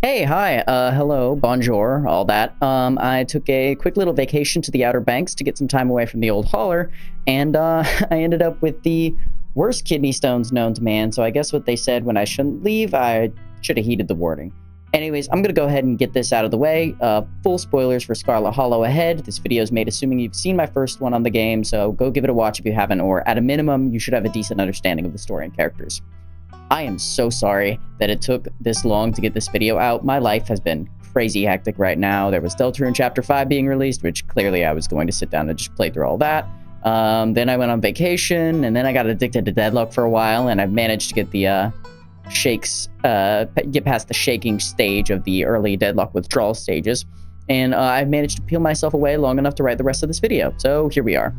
Hey, hi, hello, bonjour, all that. I took a quick little vacation to the Outer Banks to get some time away from the old hauler, and, I ended up with the worst kidney stones known to man, so I guess what they said when I shouldn't leave, I should have heeded the warning. Anyways, I'm gonna go ahead and get this out of the way. Full spoilers for Scarlet Hollow ahead. This video is made assuming you've seen my first one on the game, so go give it a watch if you haven't, or at a minimum, you should have a decent understanding of the story and characters. I am so sorry that it took this long to get this video out. My life has been crazy hectic right now. There was Deltarune Chapter 5 being released, which clearly I was going to sit down and just play through all that. Then I went on vacation, and then I got addicted to Deadlock for a while, and I've managed to get the get past the shaking stage of the early Deadlock withdrawal stages. And I've managed to peel myself away long enough to write the rest of this video. So here we are.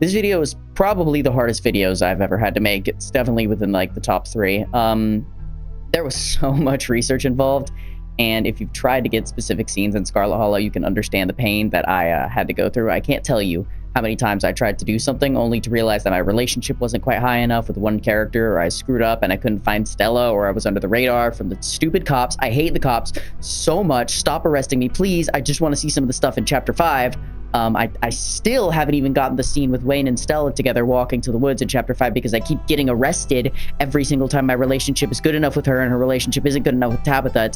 This video is probably the hardest videos I've ever had to make. It's definitely within like the top 3. There was so much research involved, and if you've tried to get specific scenes in Scarlet Hollow, you can understand the pain that I had to go through. I can't tell you how many times I tried to do something only to realize that my relationship wasn't quite high enough with one character, or I screwed up and I couldn't find Stella, or I was under the radar from the stupid cops. I hate the cops so much. Stop arresting me, please. I just want to see some of the stuff in Chapter 5. I still haven't even gotten the scene with Wayne and Stella together walking to the woods in Chapter 5 because I keep getting arrested every single time my relationship is good enough with her and her relationship isn't good enough with Tabitha.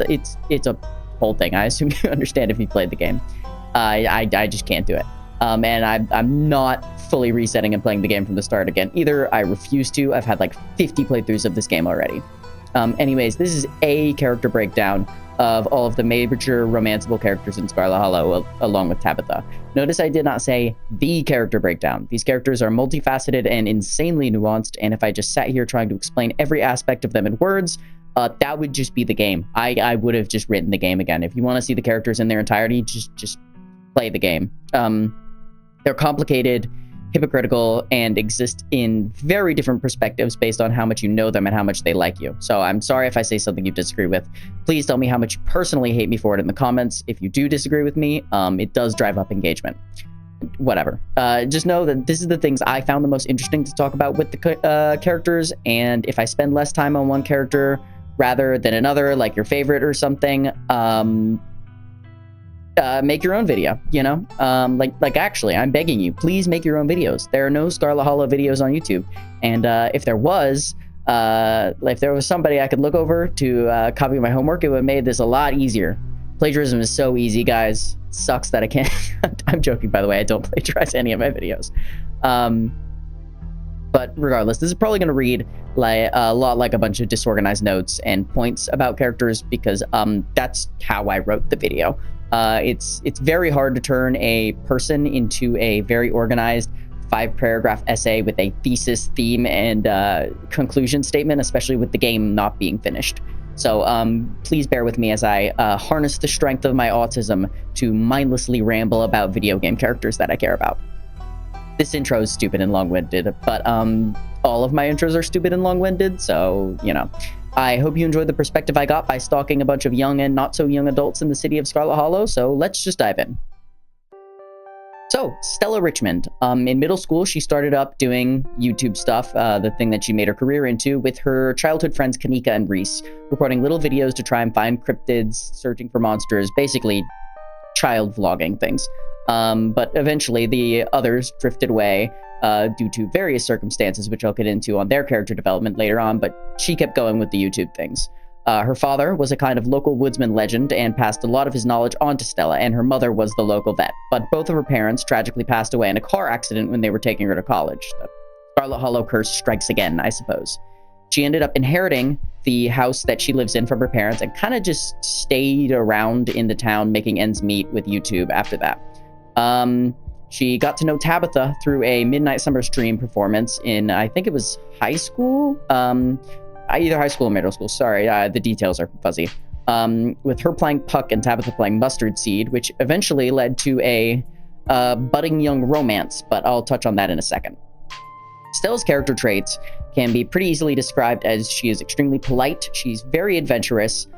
It's a whole thing. I assume you understand if you played the game. I just can't do it. And I'm not fully resetting and playing the game from the start again either. I refuse to. I've had like 50 playthroughs of this game already. Anyways, this is a character breakdown of all of the major romanceable characters in Scarlet Hollow, along with Tabitha. Notice I did not say the character breakdown. These characters are multifaceted and insanely nuanced, and if I just sat here trying to explain every aspect of them in words, that would just be the game. I would have just written the game again. If you want to see the characters in their entirety, just play the game. They're complicated, hypocritical, and exist in very different perspectives based on how much you know them and how much they like you. So I'm sorry if I say something you disagree with. Please tell me how much you personally hate me for it in the comments. If you do disagree with me, it does drive up engagement. Whatever. Just know that this is the things I found the most interesting to talk about with the characters, and if I spend less time on one character rather than another, like your favorite or something, make your own video, you know? Actually, I'm begging you, please make your own videos. There are no Scarlet Hollow videos on YouTube. And if there was somebody I could look over to copy my homework, it would have made this a lot easier. Plagiarism is so easy, guys. It sucks that I can't. I'm joking, by the way. I don't plagiarize any of my videos. But regardless, this is probably going to read like a lot like a bunch of disorganized notes and points about characters because that's how I wrote the video. It's very hard to turn a person into a very organized 5-paragraph essay with a thesis, theme, and conclusion statement, especially with the game not being finished. So please bear with me as I harness the strength of my autism to mindlessly ramble about video game characters that I care about. This intro is stupid and long-winded, but all of my intros are stupid and long-winded, so, you know. I hope you enjoyed the perspective I got by stalking a bunch of young and not-so-young adults in the city of Scarlet Hollow, so let's just dive in. So, Stella Richmond. In middle school, she started up doing YouTube stuff, the thing that she made her career into, with her childhood friends Kaneeka and Reese, recording little videos to try and find cryptids, searching for monsters, basically child vlogging things. But eventually, the others drifted away, due to various circumstances, which I'll get into on their character development later on, but she kept going with the YouTube things. Her father was a kind of local woodsman legend and passed a lot of his knowledge on to Stella, and her mother was the local vet, but both of her parents tragically passed away in a car accident when they were taking her to college. The Scarlet Hollow curse strikes again, I suppose. She ended up inheriting the house that she lives in from her parents and kind of just stayed around in the town making ends meet with YouTube after that. She got to know Tabitha through a Midnight Summer Stream performance in, I think it was high school? Either high school or middle school, sorry, the details are fuzzy. With her playing Puck and Tabitha playing Mustard Seed, which eventually led to a budding young romance, but I'll touch on that in a second. Stella's character traits can be pretty easily described as she is extremely polite, she's very adventurous,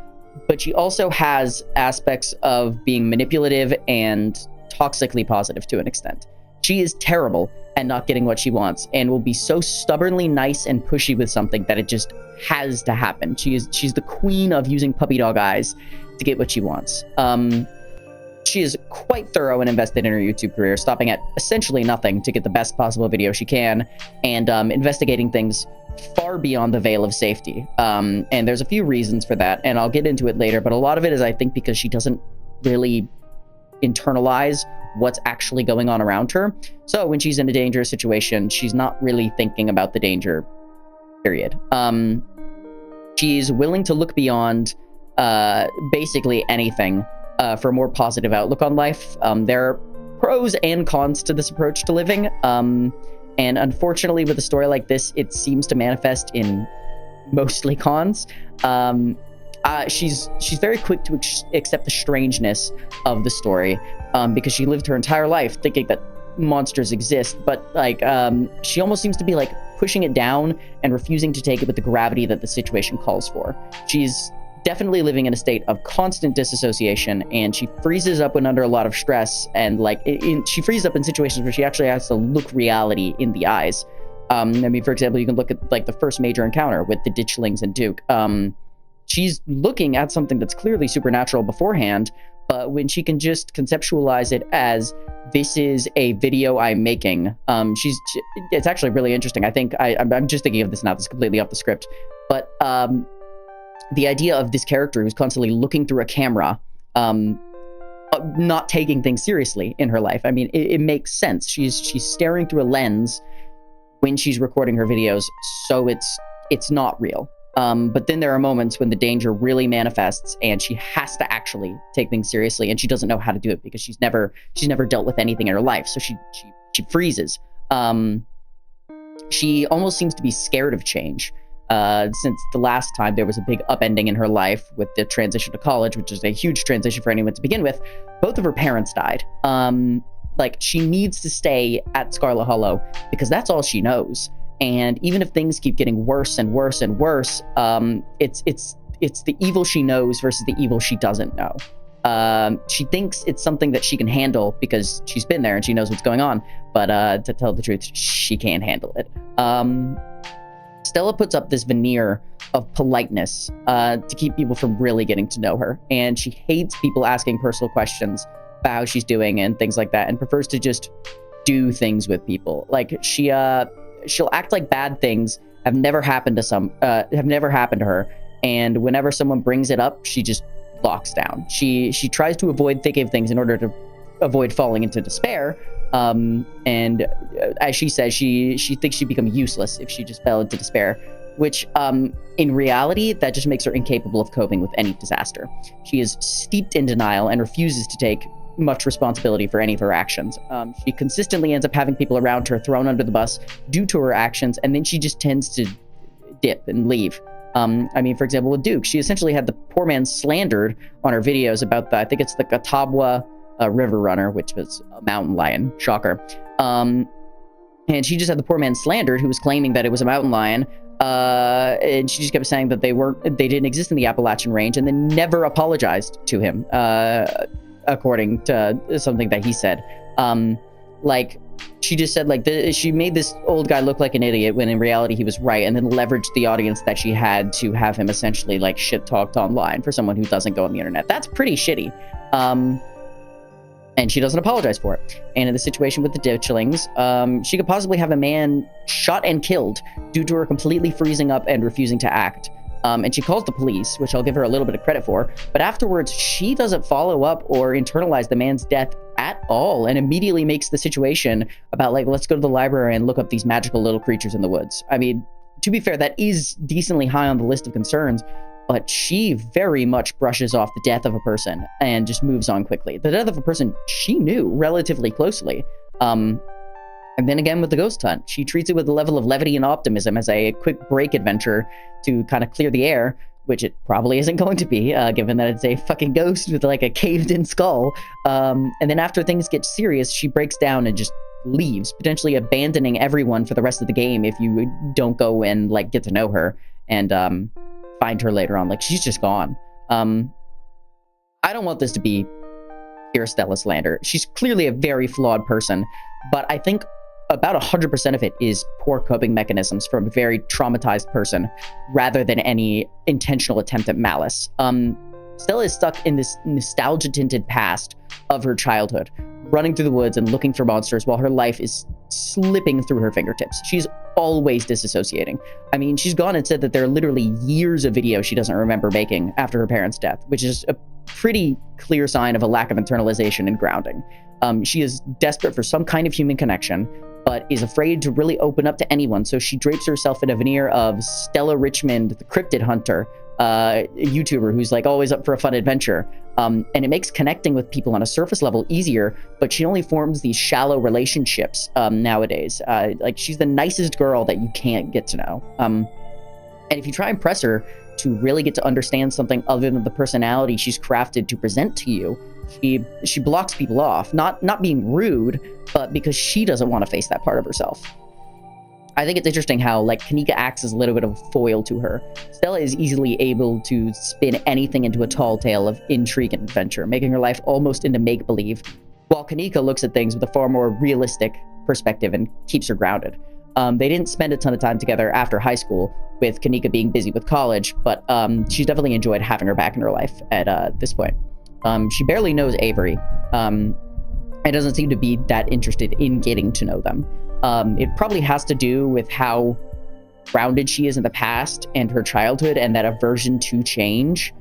but she also has aspects of being manipulative and toxically positive to an extent. She is terrible at not getting what she wants and will be so stubbornly nice and pushy with something that it just has to happen. She's the queen of using puppy dog eyes to get what she wants. She is quite thorough and invested in her YouTube career, stopping at essentially nothing to get the best possible video she can, and investigating things far beyond the veil of safety. And there's a few reasons for that, and I'll get into it later, but a lot of it is, I think, because she doesn't really internalize what's actually going on around her. So when she's in a dangerous situation, she's not really thinking about the danger, period. She's willing to look beyond basically anything for a more positive outlook on life. There are pros and cons to this approach to living. And unfortunately, with a story like this, it seems to manifest in mostly cons. She's very quick to accept the strangeness of the story, because she lived her entire life thinking that monsters exist, but like she almost seems to be like pushing it down and refusing to take it with the gravity that the situation calls for. She's definitely living in a state of constant disassociation, and she freezes up when under a lot of stress, and like she freezes up in situations where she actually has to look reality in the eyes. I mean, for example, you can look at like the first major encounter with the ditchlings and Duke. She's looking at something that's clearly supernatural beforehand, but when she can just conceptualize it as, this is a video I'm making, it's actually really interesting. I think I'm just thinking of this now, this is completely off the script, but the idea of this character who's constantly looking through a camera, not taking things seriously in her life. I mean, it makes sense. She's staring through a lens when she's recording her videos, so it's not real. But then there are moments when the danger really manifests and she has to actually take things seriously, and she doesn't know how to do it because she's never dealt with anything in her life, so she freezes. She almost seems to be scared of change. Since the last time there was a big upending in her life with the transition to college, which is a huge transition for anyone to begin with, both of her parents died. Like, she needs to stay at Scarlet Hollow because that's all she knows. And even if things keep getting worse and worse and worse, it's the evil she knows versus the evil she doesn't know. She thinks it's something that she can handle because she's been there and she knows what's going on, but to tell the truth, she can't handle it. Stella puts up this veneer of politeness to keep people from really getting to know her, and she hates people asking personal questions about how she's doing and things like that, and prefers to just do things with people. Like, she'll act like bad things have never happened to her, and whenever someone brings it up, she just locks down. She tries to avoid thinking of things in order to avoid falling into despair. And as she says, she thinks she'd become useless if she just fell into despair, which in reality, that just makes her incapable of coping with any disaster. She is steeped in denial and refuses to take much responsibility for any of her actions. She consistently ends up having people around her thrown under the bus due to her actions, and then she just tends to dip and leave. I mean, for example, with Duke, she essentially had the poor man slandered on her videos about I think it's the Catawba river runner, which was a mountain lion, shocker. And she just had the poor man slandered, who was claiming that it was a mountain lion, and she just kept saying that they didn't exist in the Appalachian range, and then never apologized to him, according to something that he said. Like, she just said, like, she made this old guy look like an idiot when in reality he was right, and then leveraged the audience that she had to have him essentially like shit talked online for someone who doesn't go on the internet. That's pretty shitty. And she doesn't apologize for it. And in the situation with the ditchlings, she could possibly have a man shot and killed due to her completely freezing up and refusing to act. And she calls the police, which I'll give her a little bit of credit for, but afterwards she doesn't follow up or internalize the man's death at all, and immediately makes the situation about, like, let's go to the library and look up these magical little creatures in the woods. I mean, to be fair, that is decently high on the list of concerns, but she very much brushes off the death of a person and just moves on quickly. The death of a person she knew relatively closely. And then again with the ghost hunt, she treats it with a level of levity and optimism as a quick break adventure to kind of clear the air, which it probably isn't going to be, given that it's a fucking ghost with like a caved-in skull. And then after things get serious, she breaks down and just leaves, potentially abandoning everyone for the rest of the game if you don't go and like get to know her and find her later on. Like, she's just gone. I don't want this to be pure Stella slander. She's clearly a very flawed person, but I think about 100% of it is poor coping mechanisms from a very traumatized person rather than any intentional attempt at malice. Stella is stuck in this nostalgia-tinted past of her childhood, running through the woods and looking for monsters while her life is slipping through her fingertips. She's always disassociating. I mean, she's gone and said that there are literally years of videos she doesn't remember making after her parents' death, which is a pretty clear sign of a lack of internalization and grounding. She is desperate for some kind of human connection, but is afraid to really open up to anyone, so she drapes herself in a veneer of Stella Richmond, the cryptid hunter, a YouTuber who's like always up for a fun adventure. And it makes connecting with people on a surface level easier, but she only forms these shallow relationships nowadays. Like, she's the nicest girl that you can't get to know. And if you try and press her to really get to understand something other than the personality she's crafted to present to you, she blocks people off, not being rude, but because she doesn't want to face that part of herself. I think it's interesting how, like, Kaneeka acts as a little bit of a foil to her. Stella is easily able to spin anything into a tall tale of intrigue and adventure, making her life almost into make-believe, while Kaneeka looks at things with a far more realistic perspective and keeps her grounded. They didn't spend a ton of time together after high school, with Kaneeka being busy with college, but she's definitely enjoyed having her back in her life at this point. She barely knows Avery, and doesn't seem to be that interested in getting to know them. It probably has to do with how grounded she is in the past and her childhood and that aversion to change.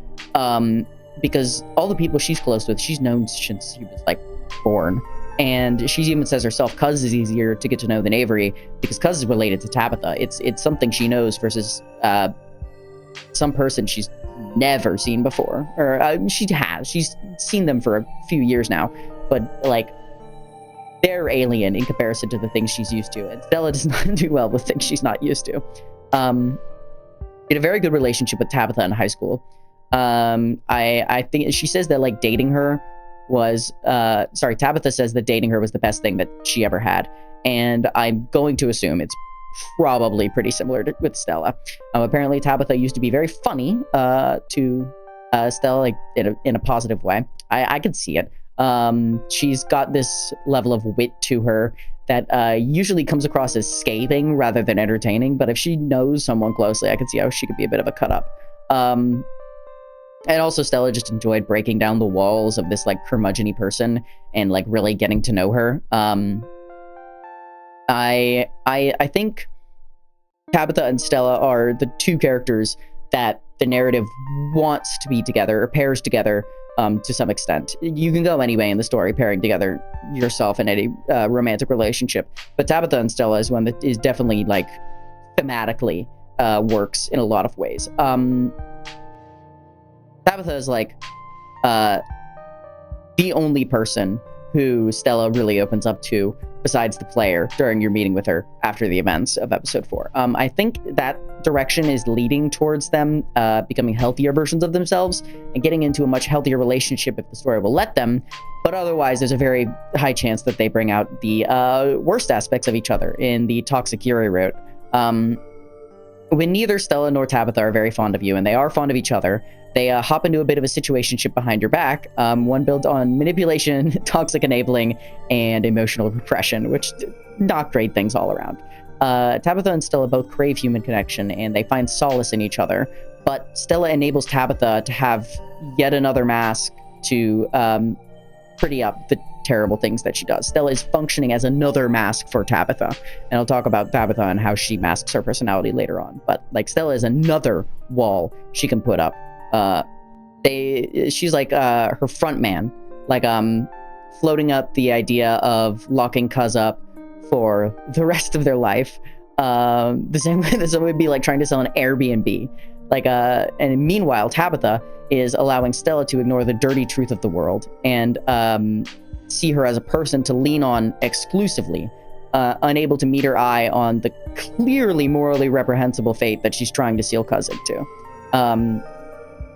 Because all the people she's close with, she's known since she was, like, born. And she even says herself, Cuz is easier to get to know than Avery, because Cuz is related to Tabitha. It's something she knows versus some person she's never seen before. Or she's seen them for a few years now, but, like, they're alien in comparison to the things she's used to, and Stella does not do well with things she's not used to. She had a very good relationship with Tabitha in high school. I think she says that, like, dating her was Tabitha says that dating her was the best thing that she ever had, and I'm going to assume it's probably pretty similar with Stella. Apparently Tabitha used to be very funny to Stella, like, in a positive way. I could see it. She's got this level of wit to her that usually comes across as scathing rather than entertaining, but if she knows someone closely, I could see how she could be a bit of a cut up. And also Stella just enjoyed breaking down the walls of this, like, curmudgeon-y person and, like, really getting to know her. I think Tabitha and Stella are the two characters that the narrative wants to be together, or pairs together, to some extent. You can go any way in the story pairing together yourself in any romantic relationship, but Tabitha and Stella is one that is definitely, like, thematically works in a lot of ways. Tabitha is, like, the only person who Stella really opens up to besides the player during your meeting with her after the events of episode 4. I think that direction is leading towards them becoming healthier versions of themselves and getting into a much healthier relationship if the story will let them, but otherwise there's a very high chance that they bring out the worst aspects of each other in the toxic Yuri route. When neither Stella nor Tabitha are very fond of you, and they are fond of each other, they hop into a bit of a situationship behind your back, one built on manipulation, toxic enabling, and emotional repression, which not great things all around. Tabitha and Stella both crave human connection, and they find solace in each other, but Stella enables Tabitha to have yet another mask to pretty up the terrible things that she does. Stella is functioning as another mask for Tabitha, and I'll talk about Tabitha and how she masks her personality later on, but, like, Stella is another wall she can put up. She's like her front man, like floating up the idea of locking Cuz up for the rest of their life, the same way that someone would be, like, trying to sell an Airbnb. Like, and meanwhile Tabitha is allowing Stella to ignore the dirty truth of the world and see her as a person to lean on exclusively, unable to meet her eye on the clearly morally reprehensible fate that she's trying to seal Cuz into.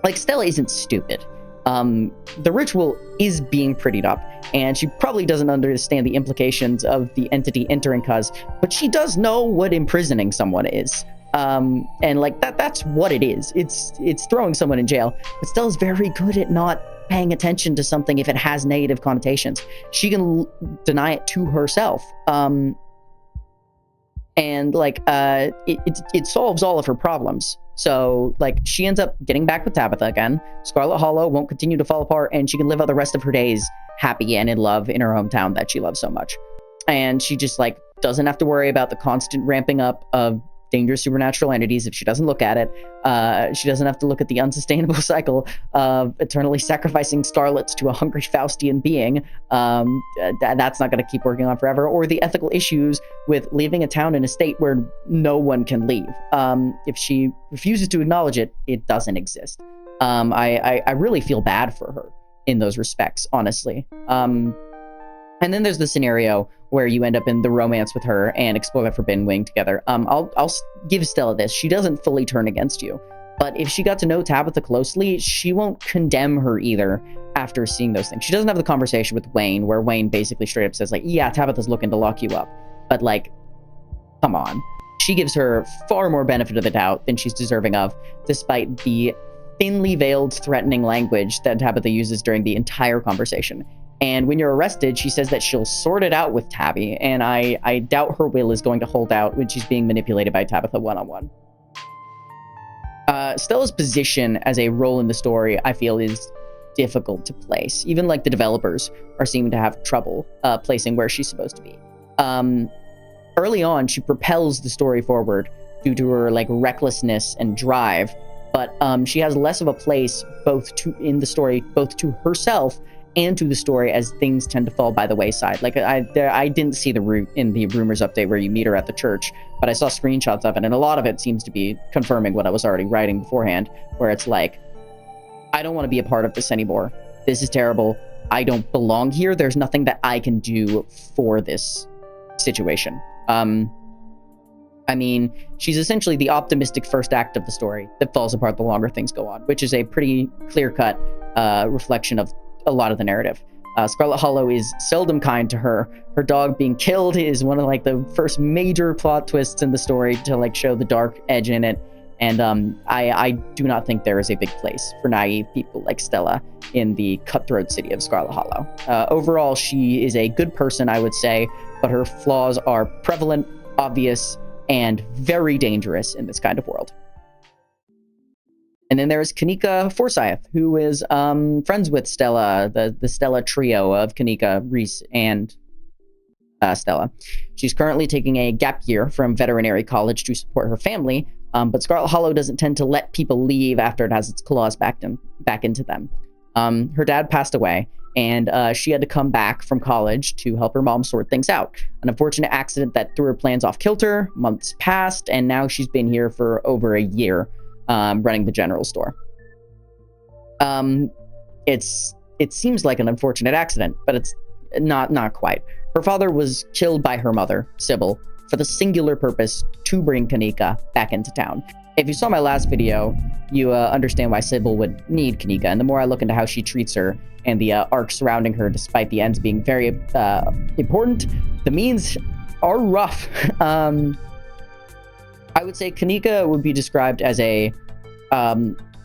Like, Stella isn't stupid. The ritual is being prettied up, and she probably doesn't understand the implications of the entity entering Cuz, but she does know what imprisoning someone is. And, like, that's what it is. It's throwing someone in jail, but Stella's very good at not paying attention to something if it has negative connotations. She can deny it to herself. And, like, it solves all of her problems. So, like, she ends up getting back with Tabitha again. Scarlet Hollow won't continue to fall apart, and she can live out the rest of her days happy and in love in her hometown that she loves so much. And she just, like, doesn't have to worry about the constant ramping up of dangerous supernatural entities if she doesn't look at it. She doesn't have to look at the unsustainable cycle of eternally sacrificing Scarlets to a hungry Faustian being. That's not going to keep working on forever. Or the ethical issues with leaving a town in a state where no one can leave. If she refuses to acknowledge it, it doesn't exist. I really feel bad for her in those respects, honestly. And then there's the scenario where you end up in the romance with her and explore the Forbidden Wing together. I'll give Stella this. She doesn't fully turn against you. But if she got to know Tabitha closely, she won't condemn her either after seeing those things. She doesn't have the conversation with Wayne, where Wayne basically straight up says, like, yeah, Tabitha's looking to lock you up. But, like, come on. She gives her far more benefit of the doubt than she's deserving of, despite the thinly veiled threatening language that Tabitha uses during the entire conversation. And when you're arrested, she says that she'll sort it out with Tabby, and I doubt her will is going to hold out when she's being manipulated by Tabitha one-on-one. Stella's position as a role in the story, I feel, is difficult to place. Even, like, the developers are seeming to have trouble placing where she's supposed to be. Early on, she propels the story forward due to her, like, recklessness and drive, but she has less of a place in the story, both to herself and to the story, as things tend to fall by the wayside. Like, I didn't see the route in the rumors update where you meet her at the church, but I saw screenshots of it, and a lot of it seems to be confirming what I was already writing beforehand, where it's like, I don't want to be a part of this anymore. This is terrible. I don't belong here. There's nothing that I can do for this situation. I mean, she's essentially the optimistic first act of the story that falls apart the longer things go on, which is a pretty clear-cut reflection of a lot of the narrative. Scarlet Hollow is seldom kind to her. Her dog being killed is one of, like, the first major plot twists in the story to, like, show the dark edge in it. And I do not think there is a big place for naive people like Stella in the cutthroat city of Scarlet Hollow. Overall, she is a good person, I would say, but her flaws are prevalent, obvious, and very dangerous in this kind of world. And then there's Kaneeka Forsyth, who is friends with Stella, the Stella trio of Kaneeka, Reese, and Stella. She's currently taking a gap year from veterinary college to support her family, but Scarlet Hollow doesn't tend to let people leave after it has its claws back into them. Her dad passed away, and she had to come back from college to help her mom sort things out. An unfortunate accident that threw her plans off kilter. Months passed, and now she's been here for over a year, running the general store. It seems like an unfortunate accident, but it's not quite. Her father was killed by her mother, Sybil, for the singular purpose to bring Kaneeka back into town. If you saw my last video, you understand why Sybil would need Kaneeka, and the more I look into how she treats her and the arc surrounding her, despite the ends being very important, the means are rough. I would say Kaneeka would be described as a,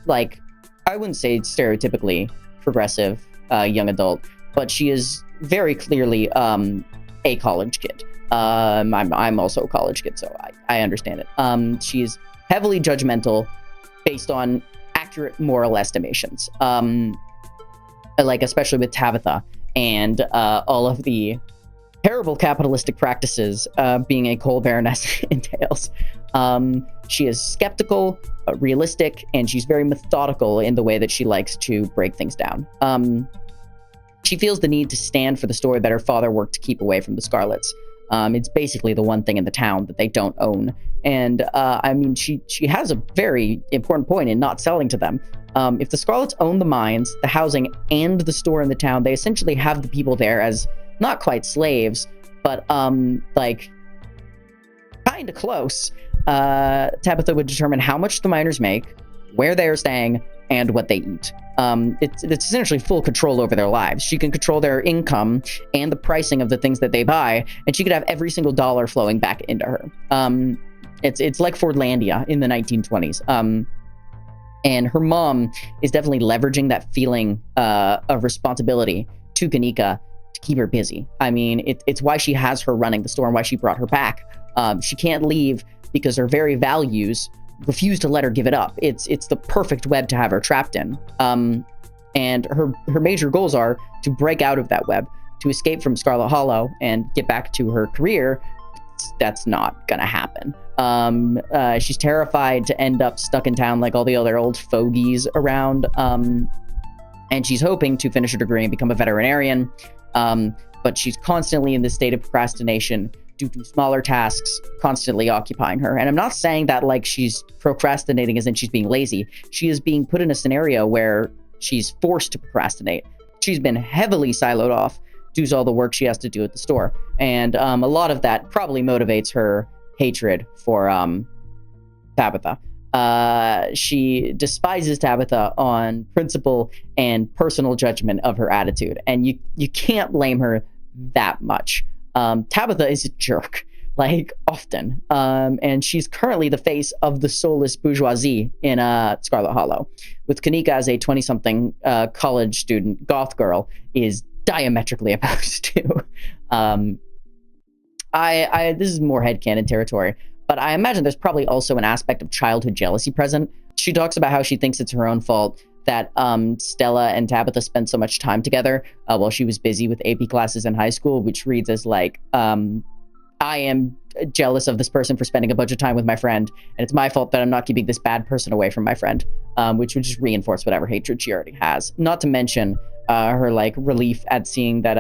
like, I wouldn't say stereotypically progressive young adult, but she is very clearly a college kid. I'm also a college kid, so I understand it. She's heavily judgmental based on accurate moral estimations, like especially with Tabitha and all of the terrible capitalistic practices being a coal baroness entails. She is skeptical, realistic, and she's very methodical in the way that she likes to break things down. She feels the need to stand for the story that her father worked to keep away from the Scarlets. It's basically the one thing in the town that they don't own. And I mean, she has a very important point in not selling to them. If the Scarlets own the mines, the housing, and the store in the town, they essentially have the people there as not quite slaves, but like kind of close. Tabitha would determine how much the miners make, where they're staying, and what they eat. It's essentially full control over their lives. She can control their income and the pricing of the things that they buy, and she could have every single dollar flowing back into her. It's like Fordlandia in the 1920s. And her mom is definitely leveraging that feeling of responsibility to Kaneeka to keep her busy. I mean, it's why she has her running the store and why she brought her back. She can't leave because her very values refuse to let her give it up. It's the perfect web to have her trapped in. And her major goals are to break out of that web, to escape from Scarlet Hollow and get back to her career. That's not gonna happen. She's terrified to end up stuck in town like all the other old fogies around. And she's hoping to finish her degree and become a veterinarian. But she's constantly in this state of procrastination due to smaller tasks constantly occupying her. And I'm not saying that like she's procrastinating as in she's being lazy. She is being put in a scenario where she's forced to procrastinate. She's been heavily siloed off due to all the work she has to do at the store. And a lot of that probably motivates her hatred for Tabitha. She despises Tabitha on principle and personal judgment of her attitude. And you can't blame her that much. Tabitha is a jerk, like often. And she's currently the face of the soulless bourgeoisie in Scarlet Hollow, with Kaneeka as a 20-something college student goth girl is diametrically opposed to. This is more headcanon territory, but I imagine there's probably also an aspect of childhood jealousy present. She talks about how she thinks it's her own fault that Stella and Tabitha spent so much time together while she was busy with AP classes in high school, which reads as like, I am jealous of this person for spending a bunch of time with my friend, and it's my fault that I'm not keeping this bad person away from my friend, which would just reinforce whatever hatred she already has. Not to mention her like relief at seeing that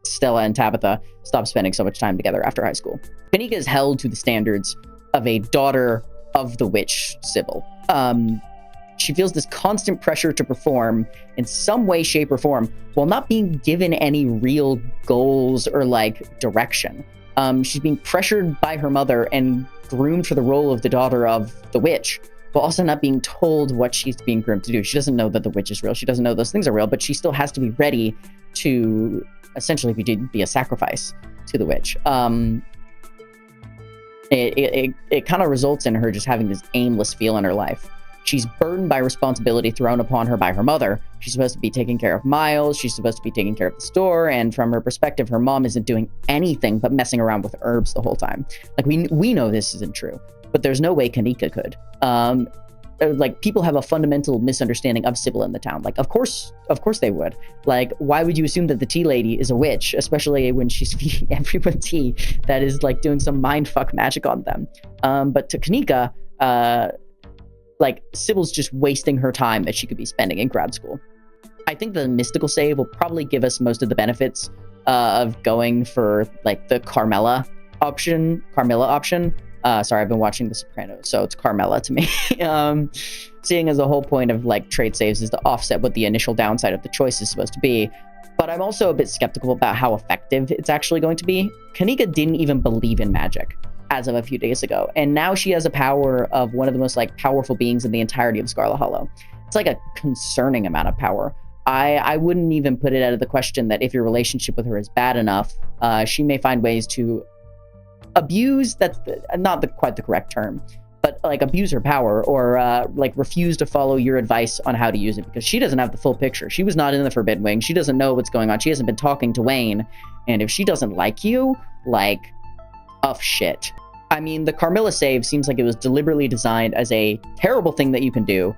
Stella and Tabitha stopped spending so much time together after high school. Kaneeka is held to the standards of a daughter of the witch, Sybil. She feels this constant pressure to perform in some way, shape, or form while not being given any real goals or like direction. She's being pressured by her mother and groomed for the role of the daughter of the witch, while also not being told what she's being groomed to do. She doesn't know that the witch is real. She doesn't know those things are real, but she still has to be ready to essentially be a sacrifice to the witch. It kind of results in her just having this aimless feel in her life. She's burdened by responsibility thrown upon her by her mother. She's supposed to be taking care of Miles. She's supposed to be taking care of the store. And from her perspective, her mom isn't doing anything but messing around with herbs the whole time. Like, we know this isn't true, but there's no way Kaneeka could. Like, people have a fundamental misunderstanding of Sybil in the town. Like, of course they would. Like, why would you assume that the tea lady is a witch, especially when she's feeding everyone tea that is, like, doing some mindfuck magic on them? But to Kaneeka, like, Sybil's just wasting her time that she could be spending in grad school. I think the mystical save will probably give us most of the benefits of going for, like, the Carmilla option. Sorry, I've been watching The Sopranos, so it's Carmilla to me. Seeing as the whole point of, like, trait saves is to offset what the initial downside of the choice is supposed to be. But I'm also a bit skeptical about how effective it's actually going to be. Kaneeka didn't even believe in magic as of a few days ago, and now she has a power of one of the most, like, powerful beings in the entirety of Scarlet Hollow. It's like a concerning amount of power. I wouldn't even put it out of the question that if your relationship with her is bad enough, she may find ways to abuse, that's not quite the correct term, but like abuse her power or like refuse to follow your advice on how to use it, because she doesn't have the full picture. She was not in the Forbidden Wing. She doesn't know what's going on. She hasn't been talking to Wayne. And if she doesn't like you, like, tough shit. I mean, the Carmilla save seems like it was deliberately designed as a terrible thing that you can do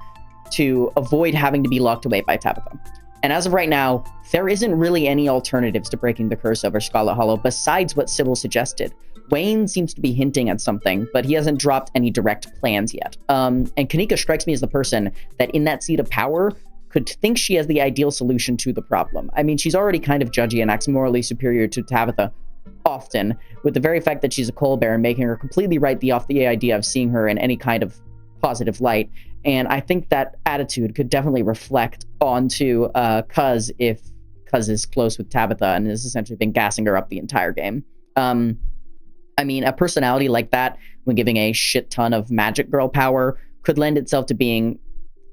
to avoid having to be locked away by Tabitha. And as of right now, there isn't really any alternatives to breaking the curse over Scarlet Hollow besides what Sybil suggested. Wayne seems to be hinting at something, but he hasn't dropped any direct plans yet. And Kaneeka strikes me as the person that in that seat of power could think she has the ideal solution to the problem. I mean, she's already kind of judgy and acts morally superior to Tabitha often, with the very fact that she's a coal bearer making her completely write off the idea of seeing her in any kind of positive light. And I think that attitude could definitely reflect onto Cuz if Cuz is close with Tabitha and has essentially been gassing her up the entire game. I mean, a personality like that, when giving a shit ton of magic girl power, could lend itself to being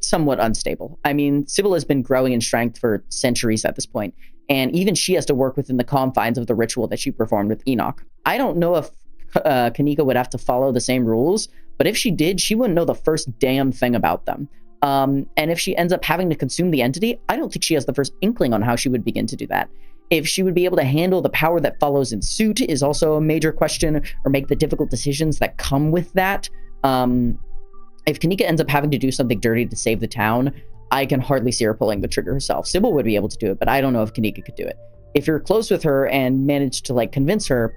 somewhat unstable. I mean, Sybil has been growing in strength for centuries at this point, and even she has to work within the confines of the ritual that she performed with Enoch. I don't know if Kaneeka would have to follow the same rules, but if she did, she wouldn't know the first damn thing about them. And if she ends up having to consume the entity, I don't think she has the first inkling on how she would begin to do that. If she would be able to handle the power that follows in suit is also a major question, or make the difficult decisions that come with that. if Kaneeka ends up having to do something dirty to save the town, I can hardly see her pulling the trigger herself. Sybil would be able to do it, but I don't know if Kaneeka could do it. If you're close with her and manage to like convince her,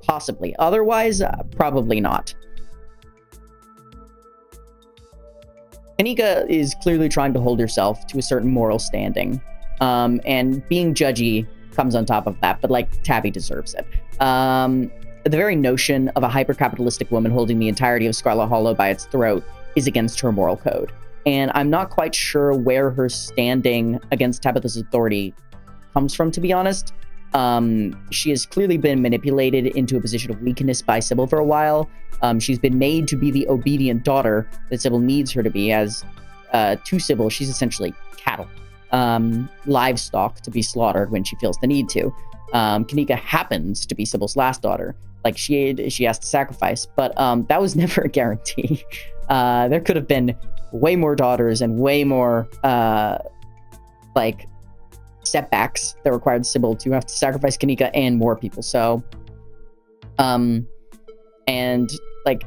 possibly. Otherwise, probably not. Kaneeka is clearly trying to hold herself to a certain moral standing, and being judgy comes on top of that, but like Tabby deserves it. The very notion of a hyper-capitalistic woman holding the entirety of Scarlet Hollow by its throat is against her moral code. And I'm not quite sure where her standing against Tabitha's authority comes from, to be honest. She has clearly been manipulated into a position of weakness by Sybil for a while. She's been made to be the obedient daughter that Sybil needs her to be, as to Sybil, she's essentially cattle, livestock to be slaughtered when she feels the need to. Kaneeka happens to be Sybil's last daughter. Like, she has to sacrifice, but that was never a guarantee. There could have been way more daughters and way more like setbacks that required Sybil to have to sacrifice Kaneeka and more people. So, and like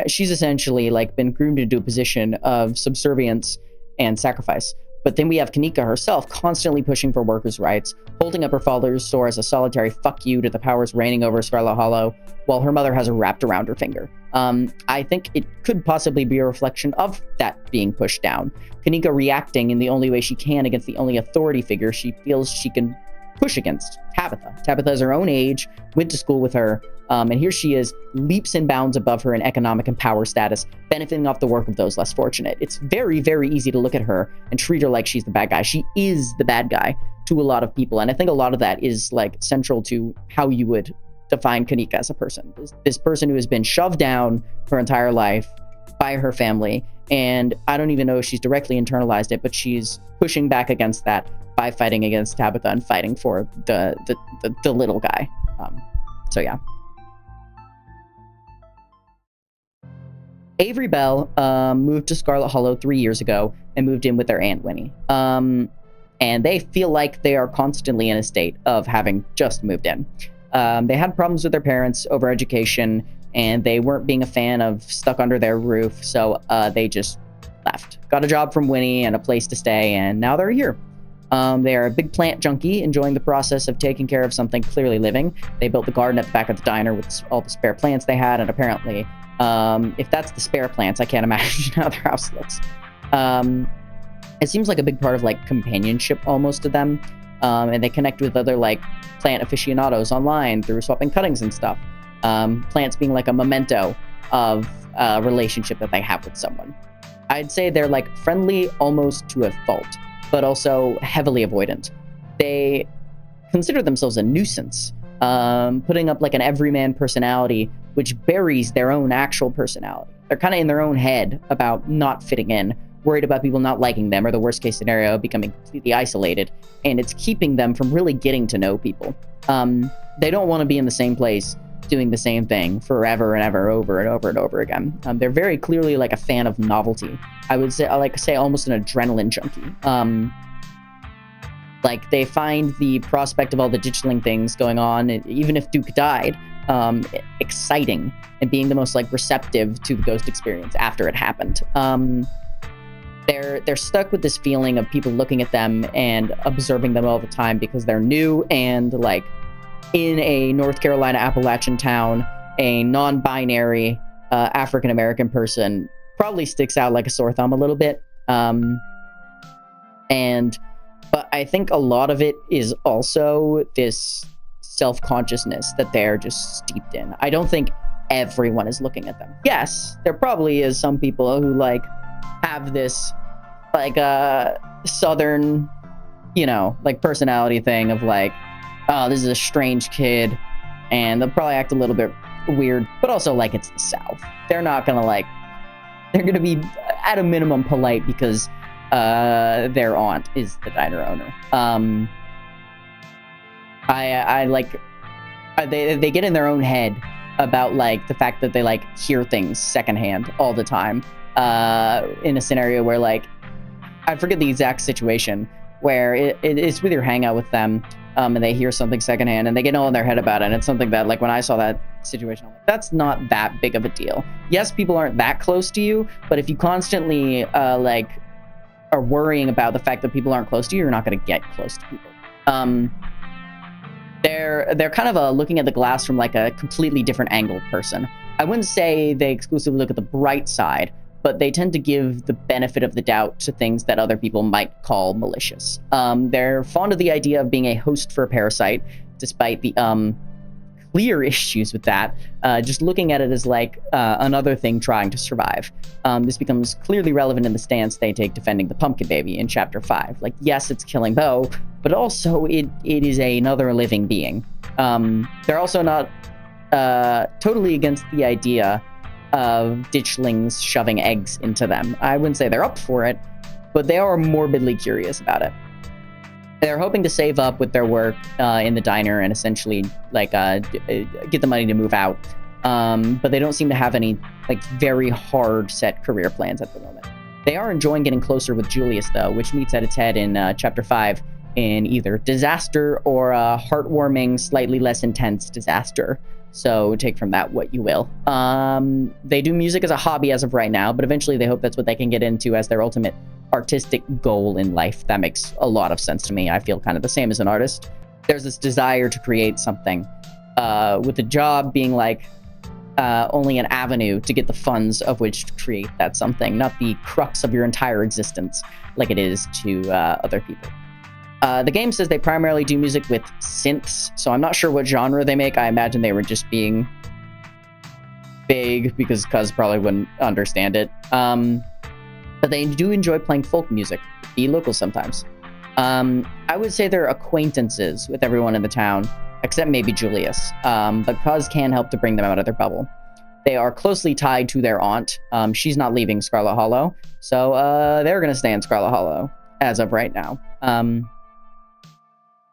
she's essentially like been groomed into a position of subservience and sacrifice. But then we have Kaneeka herself constantly pushing for workers' rights, holding up her father's sword as a solitary fuck you to the powers reigning over Scarlet Hollow, while her mother has her wrapped around her finger. I think it could possibly be a reflection of that being pushed down. Kaneeka reacting in the only way she can against the only authority figure she feels she can push against, Tabitha. Tabitha is her own age, went to school with her, and here she is, leaps and bounds above her in economic and power status, benefiting off the work of those less fortunate. It's very, very easy to look at her and treat her like she's the bad guy. She is the bad guy to a lot of people, and I think a lot of that is like central to how you would define Kaneeka as a person. This person who has been shoved down her entire life by her family, and I don't even know if she's directly internalized it, but she's pushing back against that by fighting against Tabitha and fighting for the little guy. So yeah. Avery Bell moved to Scarlet Hollow 3 years ago and moved in with their Aunt Winnie. And they feel like they are constantly in a state of having just moved in. They had problems with their parents over education, and they weren't being a fan of stuck under their roof, so they just left. Got a job from Winnie and a place to stay, and now they're here. They are a big plant junkie, enjoying the process of taking care of something clearly living. They built the garden at the back of the diner with all the spare plants they had, and apparently, if that's the spare plants, I can't imagine how their house looks. It seems like a big part of like companionship almost to them, and they connect with other like plant aficionados online through swapping cuttings and stuff. Plants being like a memento of a relationship that they have with someone. I'd say they're like friendly almost to a fault, but also heavily avoidant. They consider themselves a nuisance, putting up like an everyman personality, which buries their own actual personality. They're kind of in their own head about not fitting in, worried about people not liking them, or the worst case scenario, becoming completely isolated, and it's keeping them from really getting to know people. They don't want to be in the same place doing the same thing forever and ever, over and over and over again. They're very clearly like a fan of novelty. I would say, almost an adrenaline junkie. Like, they find the prospect of all the ditchling things going on, even if Duke died, exciting, and being the most like receptive to the ghost experience after it happened. They're stuck with this feeling of people looking at them and observing them all the time because they're new, and like in a North Carolina Appalachian town, a non-binary African-American person probably sticks out like a sore thumb a little bit. But I think a lot of it is also this self-consciousness that they're just steeped in. I don't think everyone is looking at them. Yes, there probably is some people who like have this like southern, like personality thing of like, oh, this is a strange kid, and they'll probably act a little bit weird, but also like it's the South. They're not gonna like, they're gonna be at a minimum polite because their aunt is the diner owner. They get in their own head about like the fact that they like hear things secondhand all the time, in a scenario where like, I forget the exact situation, where it's with your hangout with them, and they hear something secondhand, and they get all in their head about it. And it's something that, like, when I saw that situation, I'm like, that's not that big of a deal. Yes, people aren't that close to you, but if you constantly, like, are worrying about the fact that people aren't close to you, you're not going to get close to people. They're kind of looking at the glass from, like, a completely different angle person. I wouldn't say they exclusively look at the bright side, but they tend to give the benefit of the doubt to things that other people might call malicious. They're fond of the idea of being a host for a parasite, despite the clear issues with that. Just looking at it as like another thing trying to survive. This becomes clearly relevant in the stance they take defending the pumpkin baby in chapter 5. Like, yes, it's killing Bo, but also it is another living being. They're also not totally against the idea of ditchlings shoving eggs into them. I wouldn't say they're up for it, but they are morbidly curious about it. They're hoping to save up with their work in the diner and essentially like get the money to move out. But they don't seem to have any like very hard set career plans at the moment. They are enjoying getting closer with Julius though, which meets at its head in chapter 5 in either disaster or a heartwarming, slightly less intense disaster. So take from that what you will. They do music as a hobby as of right now, but eventually they hope that's what they can get into as their ultimate artistic goal in life. That makes a lot of sense to me. I feel kind of the same as an artist. There's this desire to create something, with the job being like only an avenue to get the funds of which to create that something, not the crux of your entire existence like it is to other people. The game says they primarily do music with synths, so I'm not sure what genre they make. I imagine they were just being vague because Cuz probably wouldn't understand it. But they do enjoy playing folk music, be local sometimes. I would say they're acquaintances with everyone in the town, except maybe Julius, but Cuz can help to bring them out of their bubble. They are closely tied to their aunt. She's not leaving Scarlet Hollow, so they're going to stay in Scarlet Hollow as of right now.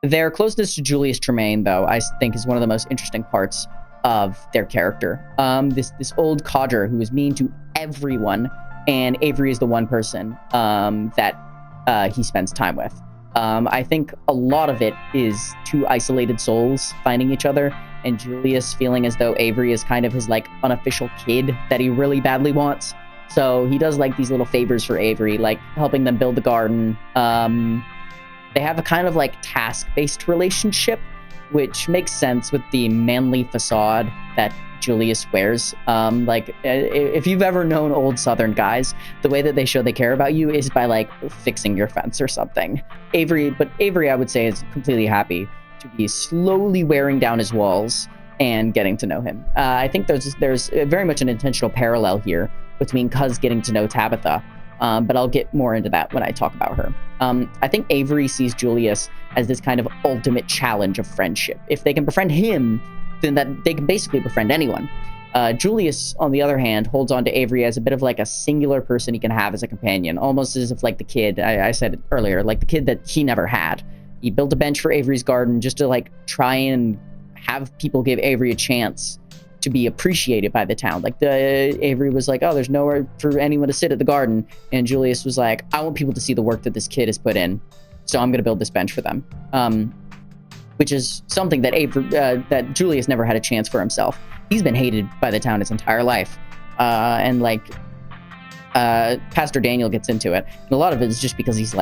Their closeness to Julius Tremaine, though, I think is one of the most interesting parts of their character. This old codger who is mean to everyone, and Avery is the one person that he spends time with. I think a lot of it is two isolated souls finding each other, and Julius feeling as though Avery is kind of his like unofficial kid that he really badly wants. So he does like these little favors for Avery, like helping them build the garden. They have a kind of like task-based relationship, which makes sense with the manly facade that Julius wears. Like, if you've ever known old Southern guys, the way that they show they care about you is by like fixing your fence or something. Avery, I would say, is completely happy to be slowly wearing down his walls and getting to know him. I think there's very much an intentional parallel here between Cuz getting to know Tabitha. But I'll get more into that when I talk about her. I think Avery sees Julius as this kind of ultimate challenge of friendship. If they can befriend him, then that they can basically befriend anyone. Julius, on the other hand, holds on to Avery as a bit of like a singular person he can have as a companion, almost as if like the kid, I said it earlier, like the kid that he never had. He built a bench for Avery's garden just to like try and have people give Avery a chance to be appreciated by the town. Like Avery was like, oh, there's nowhere for anyone to sit at the garden. And Julius was like, I want people to see the work that this kid has put in. So I'm going to build this bench for them. Which is something that that Julius never had a chance for himself. He's been hated by the town his entire life. And like, Pastor Daniel gets into it. And a lot of it is just because he's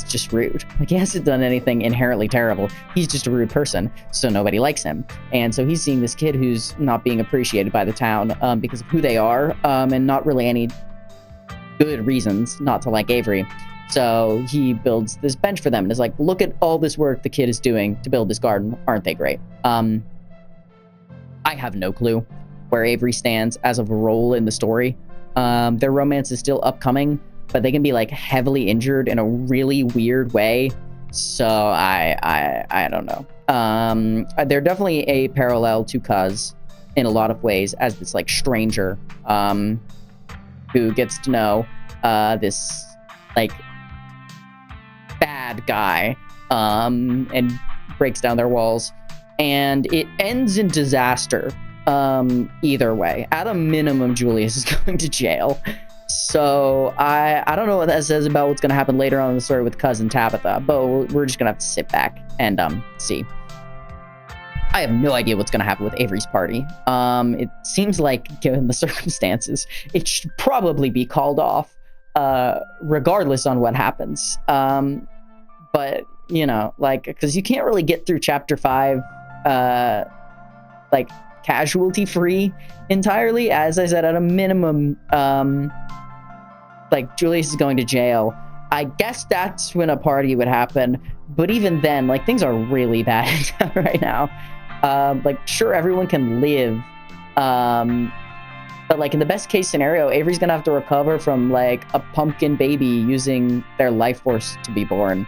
just rude. Like, he hasn't done anything inherently terrible. He's just a rude person, so nobody likes him. And so he's seeing this kid who's not being appreciated by the town because of who they are, and not really any good reasons not to like Avery. So he builds this bench for them and is like, look at all this work the kid is doing to build this garden. Aren't they great? I have no clue where Avery stands as of a role in the story. Their romance is still upcoming, but they can be like heavily injured in a really weird way. So I don't know. They're definitely a parallel to Cuz in a lot of ways as this like stranger, who gets to know, this like bad guy, and breaks down their walls, and it ends in disaster. Either way, at a minimum, Julius is going to jail. So I don't know what that says about what's going to happen later on in the story with Cuz and Tabitha, but we're just going to have to sit back and see. I have no idea what's going to happen with Avery's party. It seems like, given the circumstances, it should probably be called off, regardless on what happens. But, you know, like, because you can't really get through Chapter 5, like, casualty-free entirely. As I said, at a minimum, like, Julius is going to jail. I guess that's when a party would happen. But even then, like, things are really bad right now. Like, sure, everyone can live, but, like, in the best case scenario, Avery's gonna have to recover from, like, a pumpkin baby using their life force to be born.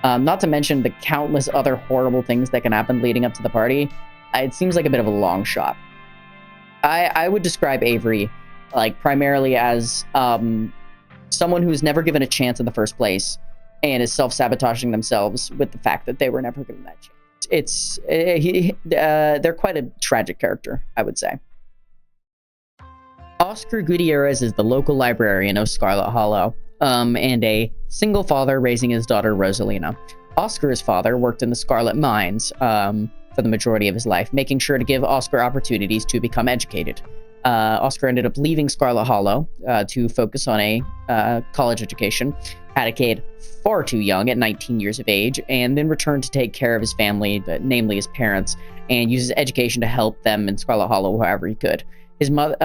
Not to mention the countless other horrible things that can happen leading up to the party. It seems like a bit of a long shot. I would describe Avery, like, primarily as someone who's never given a chance in the first place and is self-sabotaging themselves with the fact that they were never given that chance. They're quite a tragic character, I would say. Oscar Gutierrez is the local librarian of Scarlet Hollow, and a single father raising his daughter Rosalina. Oscar's father worked in the Scarlet Mines for the majority of his life, making sure to give Oscar opportunities to become educated. Oscar ended up leaving Scarlet Hollow to focus on a college education, had a kid far too young at 19 years of age, and then returned to take care of his family, namely his parents, and uses education to help them in Scarlet Hollow however he could. His mother,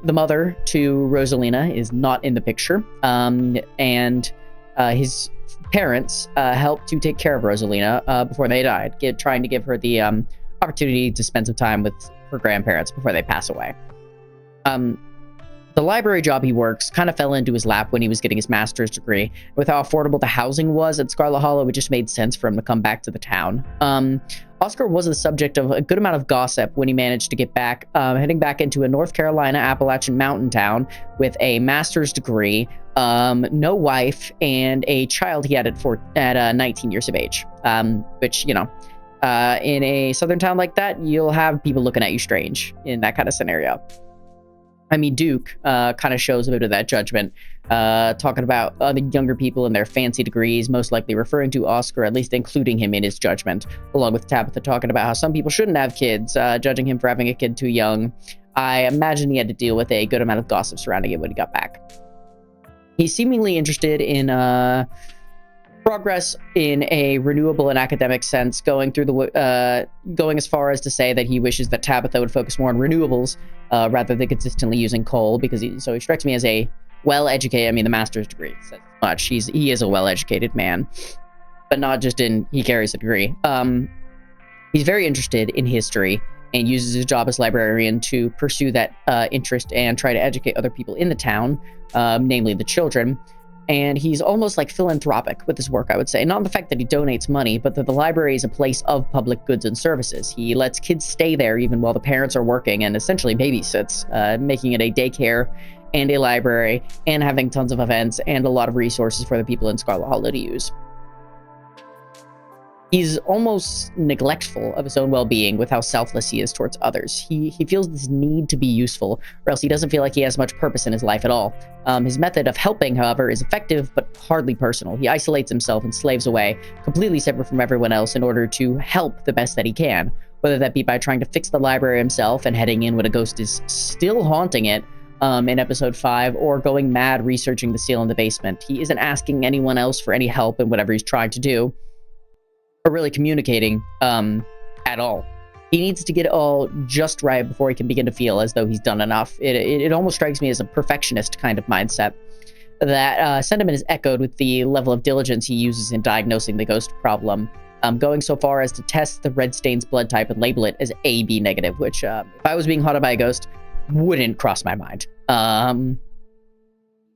the mother to Rosalina, is not in the picture, and his parents helped to take care of Rosalina before they died, trying to give her the opportunity to spend some time with her grandparents before they pass away. The library job he works kind of fell into his lap when he was getting his master's degree. With how affordable the housing was at Scarlet Hollow, it just made sense for him to come back to the town. Oscar was the subject of a good amount of gossip when he managed to get back, heading back into a North Carolina Appalachian mountain town with a master's degree, no wife, and a child he had at 19 years of age. Which, you know, in a southern town like that, you'll have people looking at you strange in that kind of scenario. I mean, Duke kind of shows a bit of that judgment, talking about other younger people and their fancy degrees, most likely referring to Oscar, at least including him in his judgment, along with Tabitha talking about how some people shouldn't have kids, judging him for having a kid too young. I imagine he had to deal with a good amount of gossip surrounding it when he got back. He's seemingly interested in progress in a renewable and academic sense, going as far as to say that he wishes that Tabitha would focus more on renewables rather than consistently using coal, because he strikes me as a well-educated, I mean, the master's degree says much. He is a well-educated man, but not just in he carries a degree. He's very interested in history and uses his job as librarian to pursue that interest and try to educate other people in the town, namely the children. And he's almost like philanthropic with his work, I would say. Not the fact that he donates money, but that the library is a place of public goods and services. He lets kids stay there even while the parents are working and essentially babysits, making it a daycare and a library and having tons of events and a lot of resources for the people in Scarlet Hollow to use. He's almost neglectful of his own well-being with how selfless he is towards others. He feels this need to be useful, or else he doesn't feel like he has much purpose in his life at all. His method of helping, however, is effective but hardly personal. He isolates himself and slaves away, completely separate from everyone else in order to help the best that he can, whether that be by trying to fix the library himself and heading in when a ghost is still haunting it in episode 5, or going mad researching the seal in the basement. He isn't asking anyone else for any help in whatever he's trying to do, or really communicating at all. He needs to get it all just right before he can begin to feel as though he's done enough. It almost strikes me as a perfectionist kind of mindset. That sentiment is echoed with the level of diligence he uses in diagnosing the ghost problem, going so far as to test the red stain's blood type and label it as AB negative, which if I was being haunted by a ghost, wouldn't cross my mind.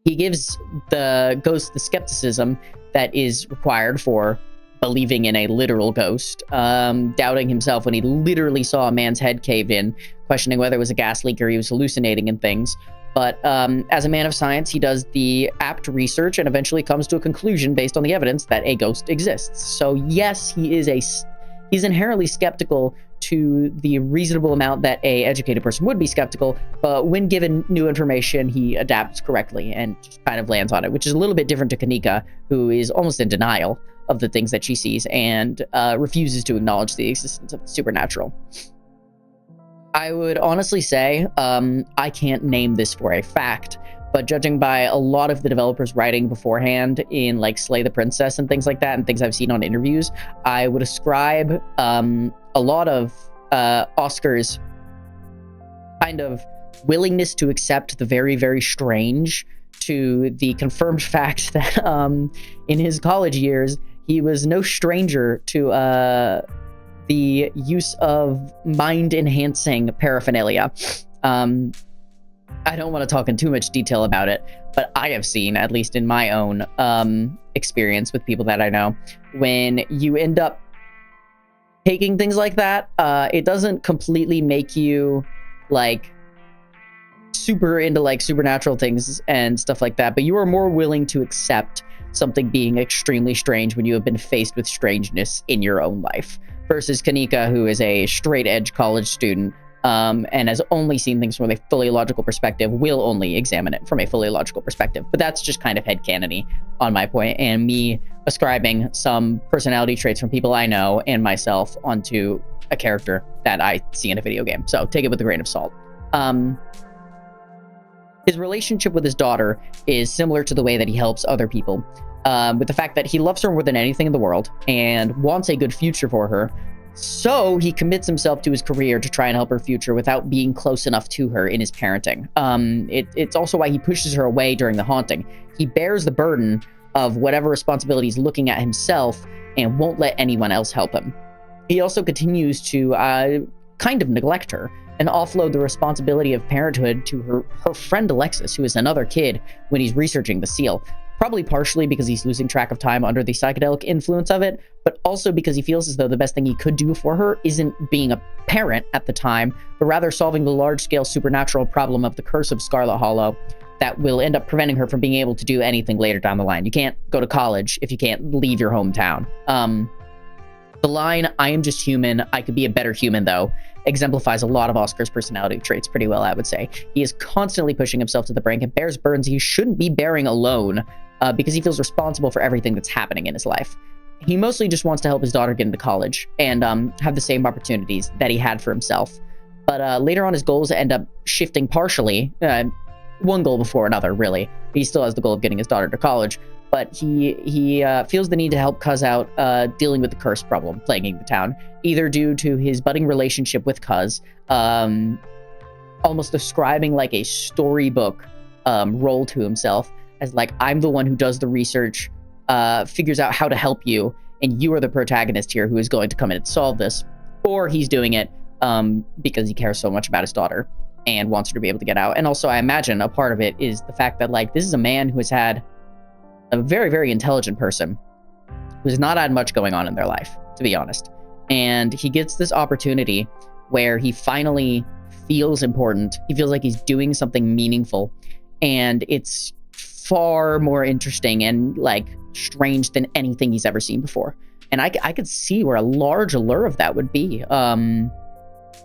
He gives the ghost the skepticism that is required for believing in a literal ghost, doubting himself when he literally saw a man's head caved in, questioning whether it was a gas leak or he was hallucinating and things. But as a man of science, he does the apt research and eventually comes to a conclusion based on the evidence that a ghost exists. So yes, he's inherently skeptical to the reasonable amount that a educated person would be skeptical, but when given new information, he adapts correctly and just kind of lands on it, which is a little bit different to Kaneeka, who is almost in denial. of the things that she sees and refuses to acknowledge the existence of the supernatural. I would honestly say, I can't name this for a fact, but judging by a lot of the developers' writing beforehand in like Slay the Princess and things like that, and things I've seen on interviews, I would ascribe a lot of Oscar's kind of willingness to accept the very, very strange to the confirmed fact that in his college years, he was no stranger to the use of mind-enhancing paraphernalia. I don't want to talk in too much detail about it, but I have seen, at least in my own experience with people that I know, when you end up taking things like that, it doesn't completely make you like super into like supernatural things and stuff like that, but you are more willing to accept something being extremely strange when you have been faced with strangeness in your own life, versus Kaneeka, who is a straight-edge college student and has only seen things from a fully logical perspective, will only examine it from a fully logical perspective. But that's just kind of headcanon-y on my point, and me ascribing some personality traits from people I know and myself onto a character that I see in a video game. So take it with a grain of salt. His relationship with his daughter is similar to the way that he helps other people, with the fact that he loves her more than anything in the world and wants a good future for her. So he commits himself to his career to try and help her future without being close enough to her in his parenting. It's also why he pushes her away during the haunting. He bears the burden of whatever responsibility he's looking at himself and won't let anyone else help him. He also continues to kind of neglect her and offload the responsibility of parenthood to her friend Alexis, who is another kid, when he's researching the seal. Probably partially because he's losing track of time under the psychedelic influence of it, but also because he feels as though the best thing he could do for her isn't being a parent at the time, but rather solving the large-scale supernatural problem of the curse of Scarlet Hollow that will end up preventing her from being able to do anything later down the line. You can't go to college if you can't leave your hometown. The line, "I am just human, I could be a better human though," exemplifies a lot of Oscar's personality traits pretty well, I would say. He is constantly pushing himself to the brink and bears burdens he shouldn't be bearing alone, because he feels responsible for everything that's happening in his life. He mostly just wants to help his daughter get into college and have the same opportunities that he had for himself. But later on, his goals end up shifting partially, one goal before another, really. He still has the goal of getting his daughter to college, but he feels the need to help Cuz out dealing with the curse problem plaguing the town, either due to his budding relationship with Cuz, almost describing like a storybook role to himself, as like, I'm the one who does the research, figures out how to help you, and you are the protagonist here who is going to come in and solve this. Or he's doing it because he cares so much about his daughter and wants her to be able to get out. And also, I imagine a part of it is the fact that like this is a man who has had a very, very intelligent person who's not had much going on in their life, to be honest. And he gets this opportunity where he finally feels important. He feels like he's doing something meaningful, and it's far more interesting and like strange than anything he's ever seen before. And I could see where a large allure of that would be,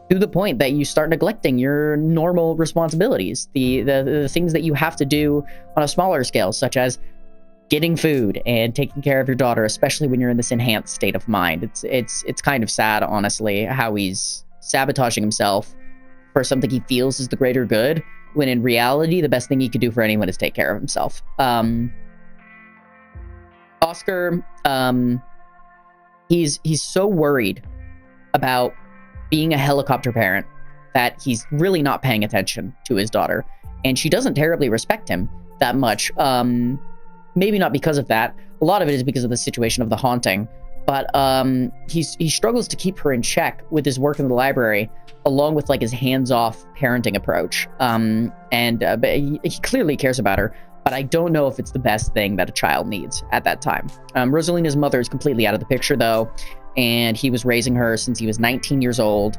to the point that you start neglecting your normal responsibilities, the things that you have to do on a smaller scale, such as getting food and taking care of your daughter, especially when you're in this enhanced state of mind. It's kind of sad, honestly, how he's sabotaging himself for something he feels is the greater good, when in reality, the best thing he could do for anyone is take care of himself. Oscar, he's so worried about being a helicopter parent that he's really not paying attention to his daughter, and she doesn't terribly respect him that much. Maybe not because of that. A lot of it is because of the situation of the haunting, but he struggles to keep her in check with his work in the library, along with like his hands-off parenting approach. But he clearly cares about her, but I don't know if it's the best thing that a child needs at that time. Rosalina's mother is completely out of the picture though, and he was raising her since he was 19 years old.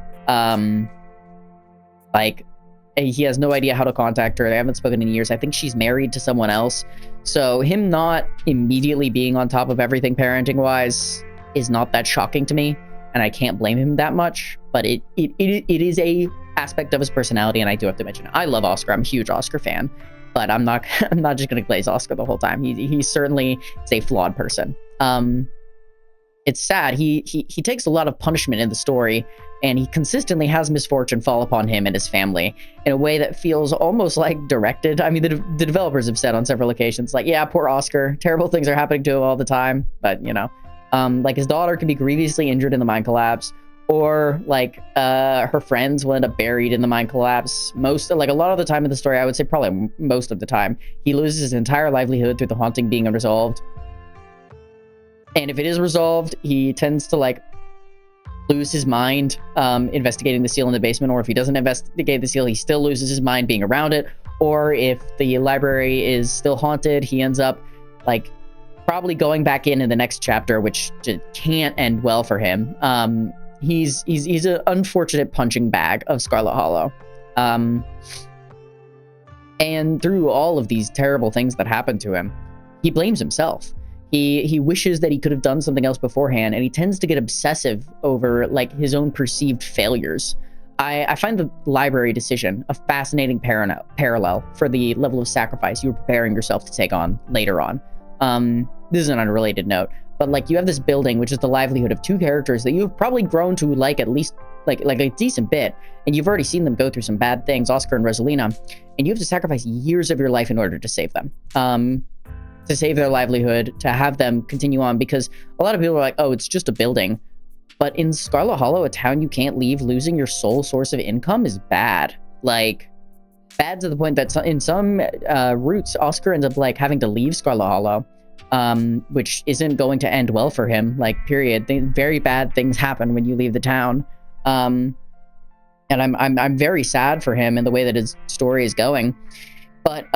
He has no idea how to contact her. They haven't spoken in years. I think she's married to someone else. So him not immediately being on top of everything parenting-wise is not that shocking to me, and I can't blame him that much. But it is a aspect of his personality, and I do have to mention it. I love Oscar. I'm a huge Oscar fan, but I'm not just gonna glaze Oscar the whole time. He certainly is a flawed person. it's sad. He takes a lot of punishment in the story, and he consistently has misfortune fall upon him and his family in a way that feels almost like directed. I mean, the developers have said on several occasions, like, yeah, poor Oscar, terrible things are happening to him all the time. But, you know, like his daughter can be grievously injured in the mine collapse, or like her friends will end up buried in the mine collapse. Like a lot of the time in the story, I would say probably most of the time, he loses his entire livelihood through the haunting being unresolved. And if it is resolved, he tends to like lose his mind investigating the seal in the basement, or if he doesn't investigate the seal, he still loses his mind being around it. Or if the library is still haunted, he ends up like probably going back in the next chapter, which can't end well for him. He's an unfortunate punching bag of Scarlet Hollow. And through all of these terrible things that happen to him, he blames himself. He wishes that he could have done something else beforehand, and he tends to get obsessive over like his own perceived failures. I find the library decision a fascinating parallel for the level of sacrifice you're preparing yourself to take on later on. This is an unrelated note, but like you have this building, which is the livelihood of two characters that you've probably grown to like at least like a decent bit, and you've already seen them go through some bad things, Oscar and Rosalina, and you have to sacrifice years of your life in order to save them. To save their livelihood, to have them continue on, because a lot of people are like, oh, it's just a building. But in Scarlet Hollow, a town you can't leave, losing your sole source of income is bad. Like, bad to the point that in some routes, Oscar ends up like having to leave Scarlet Hollow, which isn't going to end well for him, like, period. Very bad things happen when you leave the town. And I'm very sad for him and the way that his story is going. But,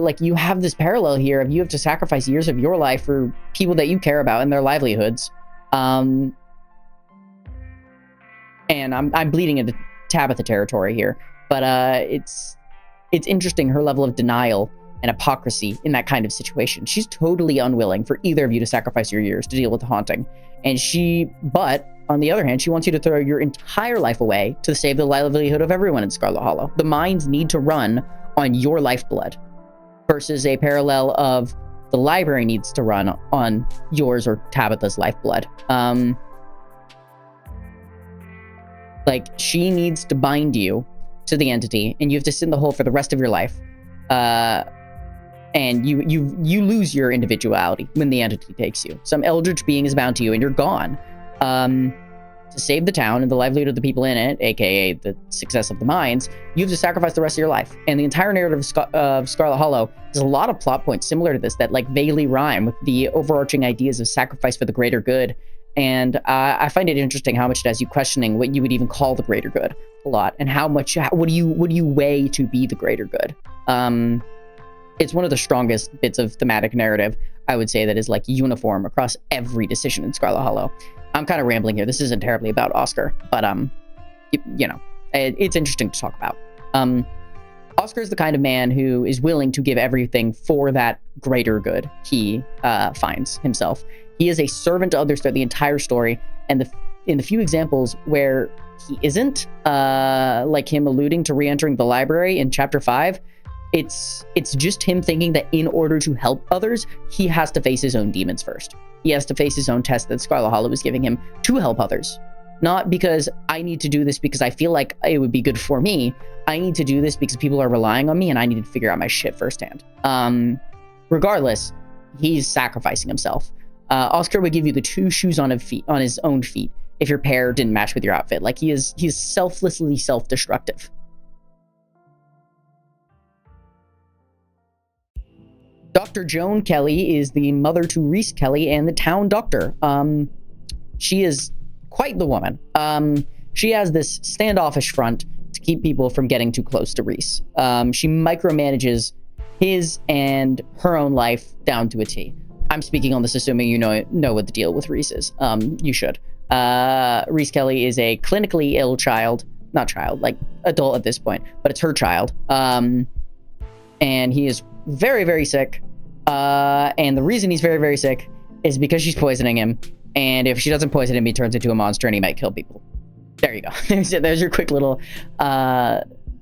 like, you have this parallel here of you have to sacrifice years of your life for people that you care about and their livelihoods. And I'm bleeding into Tabitha territory here. But, it's interesting, her level of denial and hypocrisy in that kind of situation. She's totally unwilling for either of you to sacrifice your years to deal with the haunting. But, on the other hand, she wants you to throw your entire life away to save the livelihood of everyone in Scarlet Hollow. The mines need to run on your lifeblood, versus a parallel of the library needs to run on yours or Tabitha's lifeblood. Like, she needs to bind you to the entity, and you have to sit in the hole for the rest of your life. And you lose your individuality when the entity takes you. Some eldritch being is bound to you, and you're gone. To save the town and the livelihood of the people in it, aka the success of the mines, you have to sacrifice the rest of your life. And the entire narrative of Scarlet Hollow has a lot of plot points similar to this that like vaguely rhyme with the overarching ideas of sacrifice for the greater good. And I find it interesting how much it has you questioning what you would even call the greater good a lot, and what do you weigh to be the greater good. It's one of the strongest bits of thematic narrative, I would say, that is like uniform across every decision in Scarlet Hollow. I'm kind of rambling here. This isn't terribly about Oscar, but you know, it's interesting to talk about. Oscar is the kind of man who is willing to give everything for that greater good he finds himself. He is a servant to others throughout the entire story, and in the few examples where he isn't, like him alluding to re-entering the library in chapter 5, it's just him thinking that in order to help others, he has to face his own demons first. He has to face his own test that Scarlet Hollow is giving him to help others. Not because I need to do this because I feel like it would be good for me. I need to do this because people are relying on me and I need to figure out my shit firsthand. Regardless, he's sacrificing himself. Oscar would give you the 2 shoes on his own feet if your pair didn't match with your outfit. Like, he's selflessly self-destructive. Dr. Joan Kelly is the mother to Reese Kelly and the town doctor. She is quite the woman. She has this standoffish front to keep people from getting too close to Reese. She micromanages his and her own life down to a T. I'm speaking on this assuming you know what the deal with Reese is. You should. Reese Kelly is a clinically ill child. Not child, like adult at this point, but it's her child. And he is very, very sick. And the reason he's very, very sick is because she's poisoning him. And if she doesn't poison him, he turns into a monster and he might kill people. There you go. There's your quick little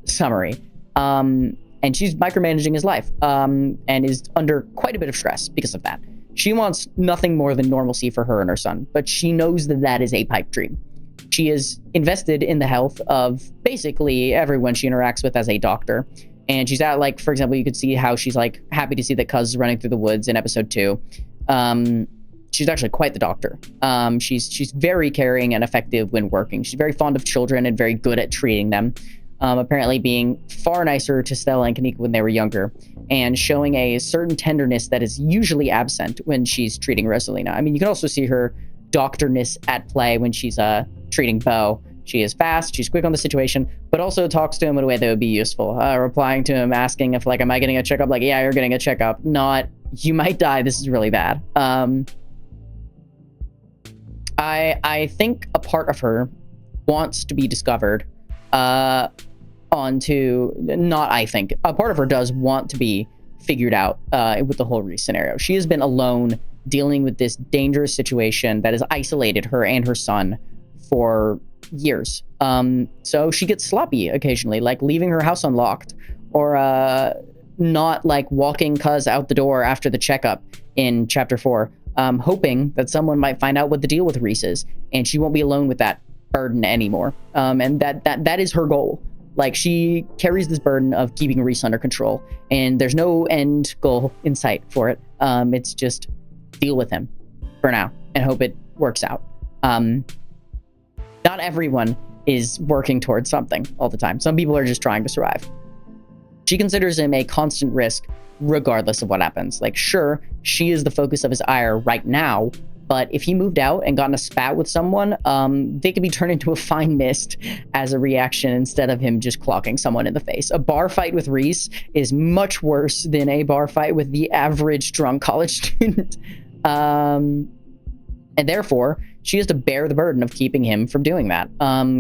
summary. And she's micromanaging his life and is under quite a bit of stress because of that. She wants nothing more than normalcy for her and her son, but she knows that that is a pipe dream. She is invested in the health of basically everyone she interacts with as a doctor. And she's at, like, for example, you could see how she's, like, happy to see that Cuz is running through the woods in episode 2. She's actually quite the doctor. She's very caring and effective when working. She's very fond of children and very good at treating them. Apparently being far nicer to Stella and Kaneeka when they were younger, and showing a certain tenderness that is usually absent when she's treating Rosalina. I mean, you can also see her doctorness at play when she's treating Beau. She is fast, she's quick on the situation, but also talks to him in a way that would be useful. Replying to him, asking if, like, am I getting a checkup? Like, yeah, you're getting a checkup. Not, you might die, this is really bad. I think a part of her wants to be discovered. A part of her does want to be figured out with the whole Reese scenario. She has been alone dealing with this dangerous situation that has isolated her and her son for years. So she gets sloppy occasionally, like leaving her house unlocked, or not, like, walking Cuz out the door after the checkup in chapter 4, hoping that someone might find out what the deal with Reese is, and she won't be alone with that burden anymore. And that is her goal. Like, she carries this burden of keeping Reese under control, and there's no end goal in sight for it. It's just deal with him for now and hope it works out. Not everyone is working towards something all the time. Some people are just trying to survive. She considers him a constant risk regardless of what happens. Like, sure, she is the focus of his ire right now, but if he moved out and got in a spat with someone, they could be turned into a fine mist as a reaction instead of him just clocking someone in the face. A bar fight with Reese is much worse than a bar fight with the average drunk college student. And therefore, she has to bear the burden of keeping him from doing that.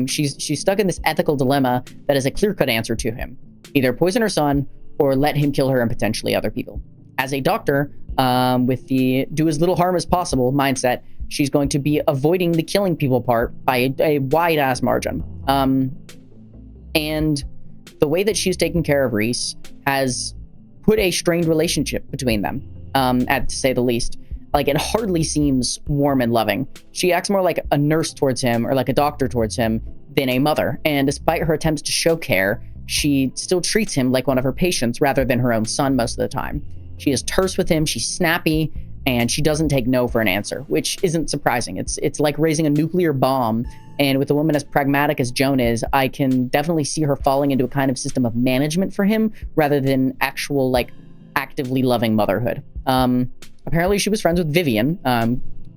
She's stuck in this ethical dilemma that is a clear-cut answer to him. Either poison her son or let him kill her and potentially other people. As a doctor, with the do as little harm as possible mindset, she's going to be avoiding the killing people part by a wide-ass margin. And the way that she's taken care of Reese has put a strained relationship between them, to say the least. Like, it hardly seems warm and loving. She acts more like a nurse towards him or like a doctor towards him than a mother. And despite her attempts to show care, she still treats him like one of her patients rather than her own son most of the time. She is terse with him, she's snappy, and she doesn't take no for an answer, which isn't surprising. It's like raising a nuclear bomb, and with a woman as pragmatic as Joan is, I can definitely see her falling into a kind of system of management for him rather than actual, like, actively loving motherhood. Apparently she was friends with Vivian,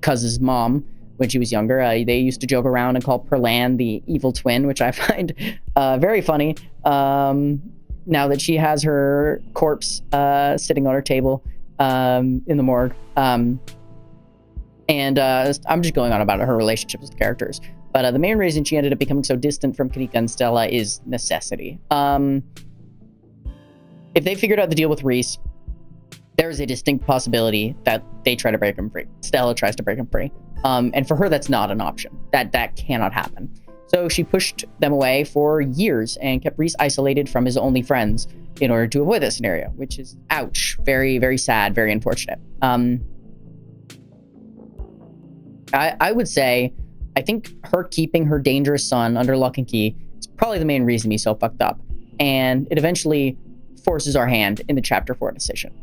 Cuz's mom, when she was younger. They used to joke around and call Perlan the evil twin, which I find very funny. Now that she has her corpse sitting on her table in the morgue. I'm just going on about her relationship with the characters. But the main reason she ended up becoming so distant from Kaneeka and Stella is necessity. If they figured out the deal with Reese, there's a distinct possibility that they try to break him free. Stella tries to break him free. And for her, that's not an option. That cannot happen. So she pushed them away for years and kept Reese isolated from his only friends in order to avoid this scenario, which is, ouch, very, very sad, very unfortunate. I would say, I think her keeping her dangerous son under lock and key is probably the main reason he's so fucked up. And it eventually forces our hand in the Chapter 4 decision.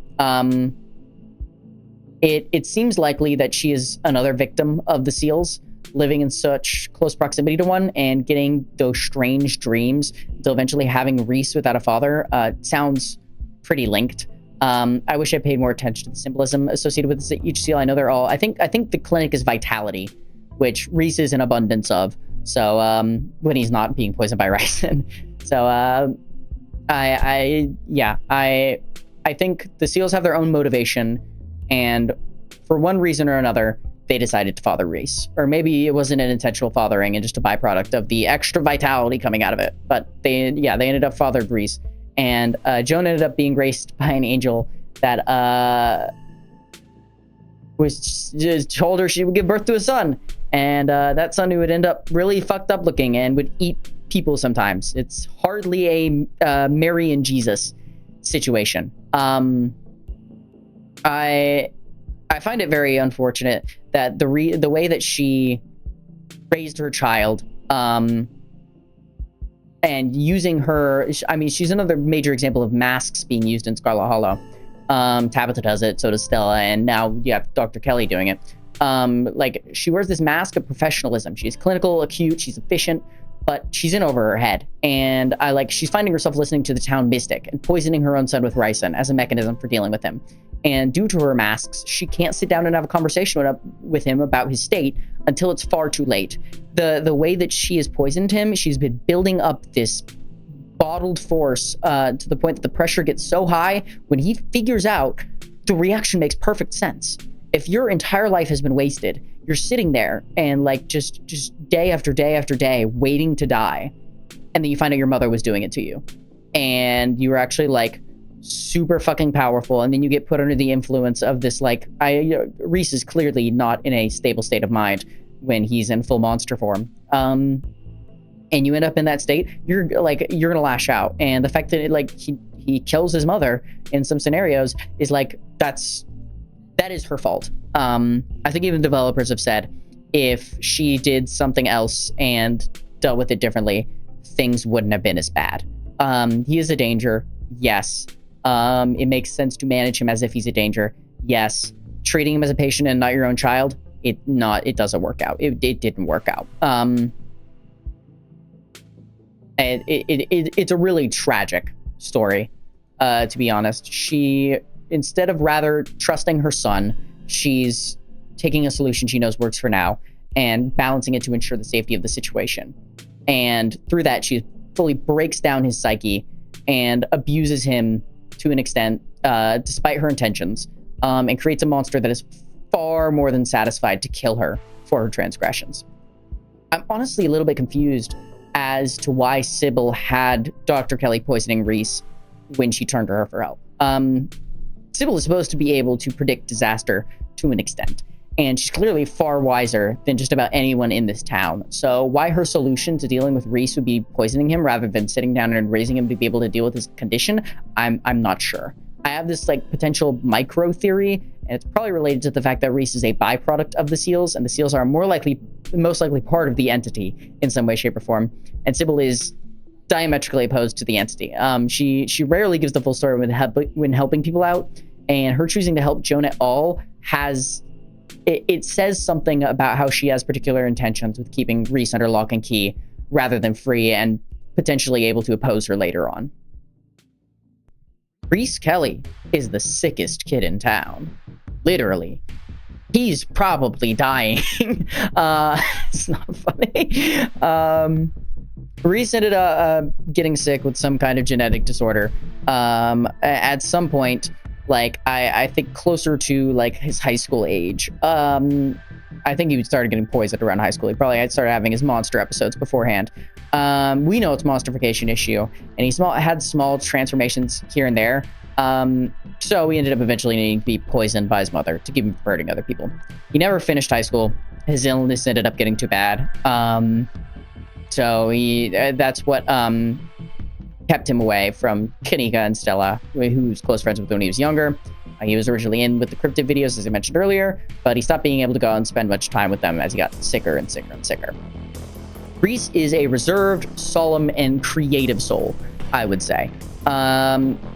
It seems likely that she is another victim of the seals, living in such close proximity to one and getting those strange dreams until eventually having Reese without a father sounds pretty linked. I wish I paid more attention to the symbolism associated with each seal. I know they're all, I think the clinic is vitality, which Reese is an abundance of. So when he's not being poisoned by ricin. So I think the seals have their own motivation, and for one reason or another, they decided to father Reese. Or maybe it wasn't an intentional fathering and just a byproduct of the extra vitality coming out of it. But they ended up fathered Reese. And Joan ended up being graced by an angel that was just told her she would give birth to a son. And that son who would end up really fucked up looking and would eat people sometimes. It's hardly a Mary and Jesus situation. I find it very unfortunate that the way that she raised her child, and using her, I mean, she's another major example of masks being used in Scarlet Hollow. Tabitha does it, so does Stella, and now you have Dr. Kelly doing it. Like, she wears this mask of professionalism. She's clinical, acute, she's efficient, but she's in over her head. And she's finding herself listening to the town mystic and poisoning her own son with ricin as a mechanism for dealing with him. And due to her masks, she can't sit down and have a conversation with him about his state until it's far too late. The way that she has poisoned him, she's been building up this bottled force to the point that the pressure gets so high, when he figures out, the reaction makes perfect sense. If your entire life has been wasted, you're sitting there and just day after day after day waiting to die, and then you find out your mother was doing it to you, and you were actually super fucking powerful, and then you get put under the influence of this Reese is clearly not in a stable state of mind when he's in full monster form. And you end up in that state, you're gonna lash out. And the fact that he kills his mother in some scenarios is that is her fault. I think even developers have said if she did something else and dealt with it differently, things wouldn't have been as bad. He is a danger, yes. It makes sense to manage him as if he's a danger, yes. Treating him as a patient and not your own child, it doesn't work out. It didn't work out. And it's a really tragic story, to be honest. She, instead of rather trusting her son, she's taking a solution she knows works for now and balancing it to ensure the safety of the situation. And through that, she fully breaks down his psyche and abuses him to an extent, despite her intentions, and creates a monster that is far more than satisfied to kill her for her transgressions. I'm honestly a little bit confused as to why Sybil had Dr. Kelly poisoning Reese when she turned to her for help. Sybil is supposed to be able to predict disaster to an extent, and she's clearly far wiser than just about anyone in this town. So why her solution to dealing with Reese would be poisoning him rather than sitting down and raising him to be able to deal with his condition, I'm not sure. I have this potential micro theory, and it's probably related to the fact that Reese is a byproduct of the seals, and the seals are most likely part of the entity in some way, shape, or form. And Sybil is diametrically opposed to the entity. She rarely gives the full story when helping people out, and her choosing to help Joan at all it says something about how she has particular intentions with keeping Reese under lock and key rather than free and potentially able to oppose her later on. Reese Kelly is the sickest kid in town. Literally. He's probably dying. It's not funny. Reese ended up getting sick with some kind of genetic disorder. At some point, I think closer to his high school age. I think he started getting poisoned around high school. He probably had started having his monster episodes beforehand. We know it's a monsterification issue, and he had small transformations here and there. So he ended up eventually needing to be poisoned by his mother to keep him from hurting other people. He never finished high school. His illness ended up getting too bad. So that's what kept him away from Kaneeka and Stella, who was close friends with when he was younger. He was originally in with the cryptid videos, as I mentioned earlier, but he stopped being able to go out and spend much time with them as he got sicker and sicker and sicker. Reese is a reserved, solemn, and creative soul, I would say.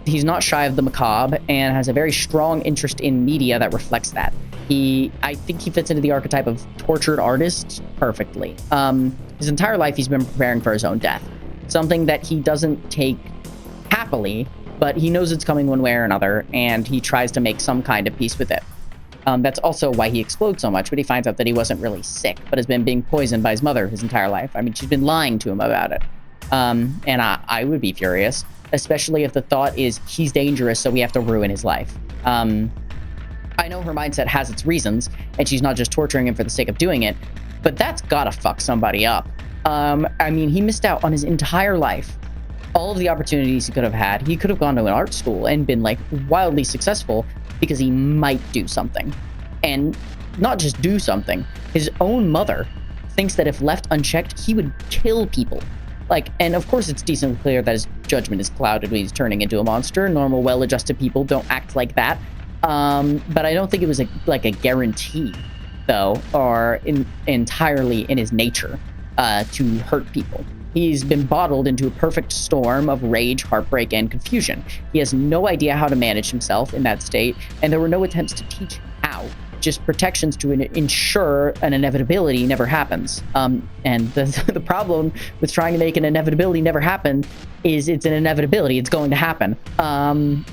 He's not shy of the macabre and has a very strong interest in media that reflects that. I think he fits into the archetype of tortured artist perfectly. His entire life he's been preparing for his own death, something that he doesn't take happily, but he knows it's coming one way or another, and he tries to make some kind of peace with it. That's also why he explodes so much, but he finds out that he wasn't really sick, but has been being poisoned by his mother his entire life. I mean, she's been lying to him about it. And I would be furious, especially if the thought is he's dangerous, so we have to ruin his life. I know her mindset has its reasons, and she's not just torturing him for the sake of doing it, but that's gotta fuck somebody up. I mean, he missed out on his entire life. All of the opportunities he could have had. He could have gone to an art school and been wildly successful because he might do something. And not just do something. His own mother thinks that if left unchecked, he would kill people. And of course it's decently clear that his judgment is clouded when he's turning into a monster. Normal, well-adjusted people don't act like that. But I don't think it was like a guarantee, though, or entirely in his nature to hurt people. He's been bottled into a perfect storm of rage, heartbreak, and confusion. He has no idea how to manage himself in that state, and there were no attempts to teach him how. Just protections to ensure an inevitability never happens. And the problem with trying to make an inevitability never happen is it's an inevitability. It's going to happen. I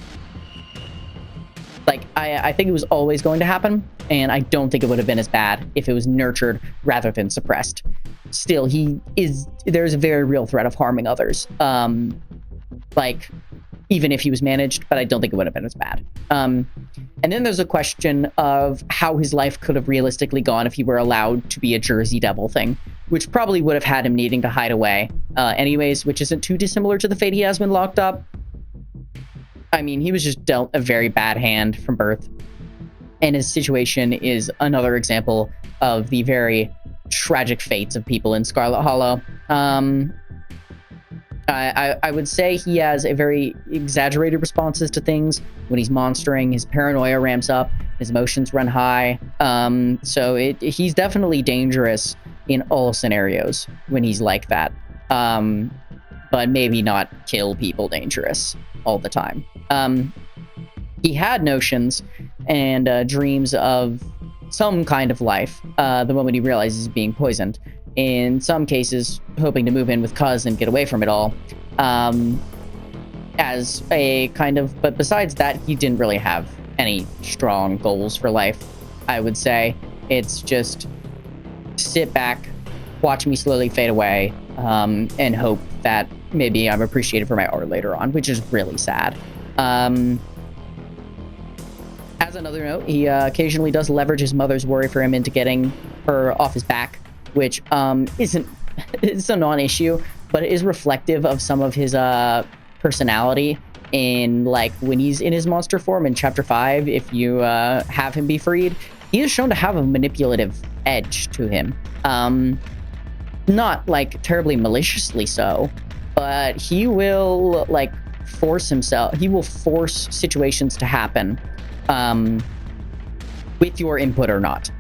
think it was always going to happen, and I don't think it would have been as bad if it was nurtured rather than suppressed. Still, there's a very real threat of harming others. Even if he was managed, but I don't think it would have been as bad. And then there's a question of how his life could have realistically gone if he were allowed to be a Jersey Devil thing, which probably would have had him needing to hide away anyways, which isn't too dissimilar to the fate he has when locked up. I mean, he was just dealt a very bad hand from birth. And his situation is another example of the very tragic fates of people in Scarlet Hollow. I would say he has a very exaggerated responses to things. When he's monstering, his paranoia ramps up, his emotions run high. He's definitely dangerous in all scenarios when he's like that. But maybe not kill people dangerous all the time. He had notions and dreams of some kind of life the moment he realizes he's being poisoned. In some cases, hoping to move in with Cuz and get away from it all. As a kind of... But besides that, he didn't really have any strong goals for life, I would say. It's just sit back, watch me slowly fade away, and hope that maybe I'm appreciated for my art later on, which is really sad. As another note, he occasionally does leverage his mother's worry for him into getting her off his back, which it's a non-issue, but it is reflective of some of his personality in, like, when he's in his monster form in Chapter 5. If you have him be freed, he is shown to have a manipulative edge to him. Not, like, terribly maliciously so, but he will, like, force situations to happen with your input or not,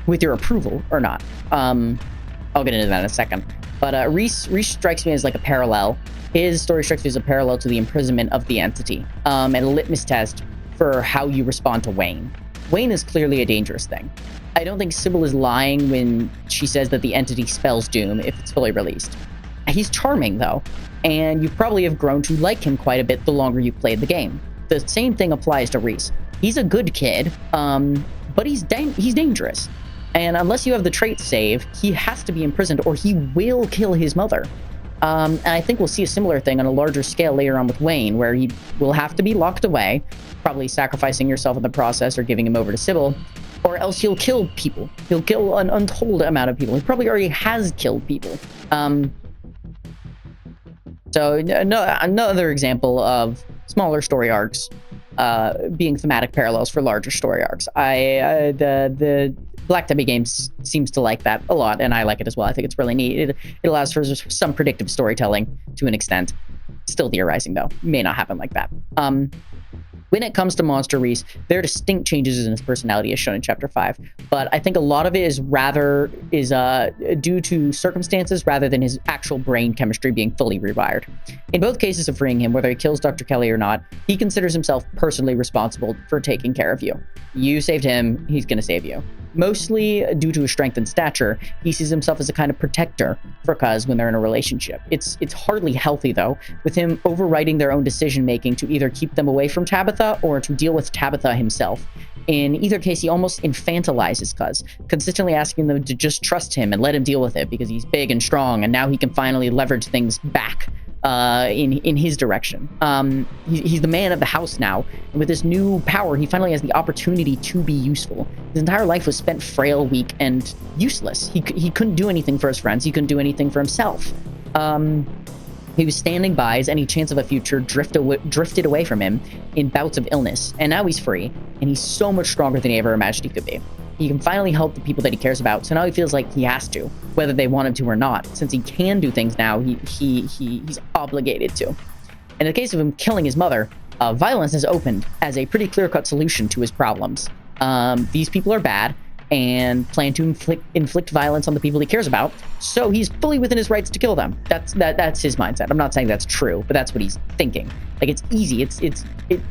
with your approval or not. I'll get into that in a second. But Reese strikes me as like a parallel. His story strikes me as a parallel to the imprisonment of the entity, and a litmus test for how you respond to Wayne. Wayne is clearly a dangerous thing. I don't think Sybil is lying when she says that the entity spells doom if it's fully released. He's charming, though, and you probably have grown to like him quite a bit the longer you've played the game. The same thing applies to Reese. He's a good kid, but he's dangerous. And unless you have the trait save, he has to be imprisoned or he will kill his mother. And I think we'll see a similar thing on a larger scale later on with Wayne, where he will have to be locked away, probably sacrificing yourself in the process or giving him over to Sybil, or else he'll kill people. He'll kill an untold amount of people. He probably already has killed people. So another example of smaller story arcs being thematic parallels for larger story arcs. The Black Debbie games seems to like that a lot, and I like it as well. I think it's really neat. It allows for some predictive storytelling to an extent. Still theorizing, though. May not happen like that. When it comes to Monster Reese, there are distinct changes in his personality as shown in Chapter 5, but I think a lot of it is due to circumstances rather than his actual brain chemistry being fully rewired. In both cases of freeing him, whether he kills Dr. Kelly or not, he considers himself personally responsible for taking care of you. You saved him, he's gonna save you. Mostly due to his strength and stature, he sees himself as a kind of protector for Cuz when they're in a relationship. It's hardly healthy, though, with him overriding their own decision-making to either keep them away from Tabitha or to deal with Tabitha himself. In either case, he almost infantilizes Cuz, consistently asking them to just trust him and let him deal with it because he's big and strong, and now he can finally leverage things back in his direction. He's the man of the house now, and with this new power, he finally has the opportunity to be useful. His entire life was spent frail, weak, and useless. He couldn't do anything for his friends. He couldn't do anything for himself. He was standing by as any chance of a future drifted away from him in bouts of illness, and now he's free, and he's so much stronger than he ever imagined he could be. He can finally help the people that he cares about, so now he feels like he has to, whether they want him to or not. Since he can do things now, he's obligated to. In the case of him killing his mother, violence has opened as a pretty clear-cut solution to his problems. These people are bad and plan to inflict violence on the people he cares about, so he's fully within his rights to kill them. That's his mindset. I'm not saying that's true, but that's what he's thinking. Like, it's easy.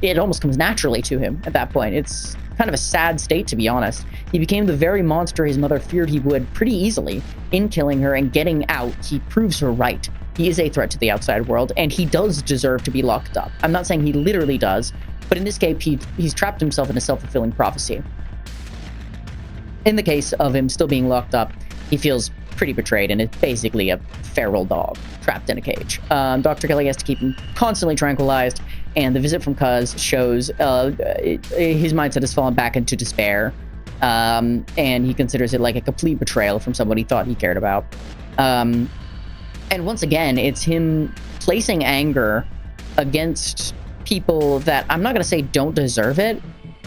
It almost comes naturally to him at that point. It's kind of a sad state, to be honest. He became the very monster his mother feared he would pretty easily. In killing her and getting out, he proves her right. He is a threat to the outside world, and he does deserve to be locked up. I'm not saying he literally does, but in this case, he's trapped himself in a self-fulfilling prophecy. In the case of him still being locked up, he feels pretty betrayed, and it's basically a feral dog trapped in a cage. Dr. Kelly has to keep him constantly tranquilized, and the visit from Cuz shows his mindset has fallen back into despair, and he considers it like a complete betrayal from someone he thought he cared about. And once again, it's him placing anger against people that I'm not going to say don't deserve it,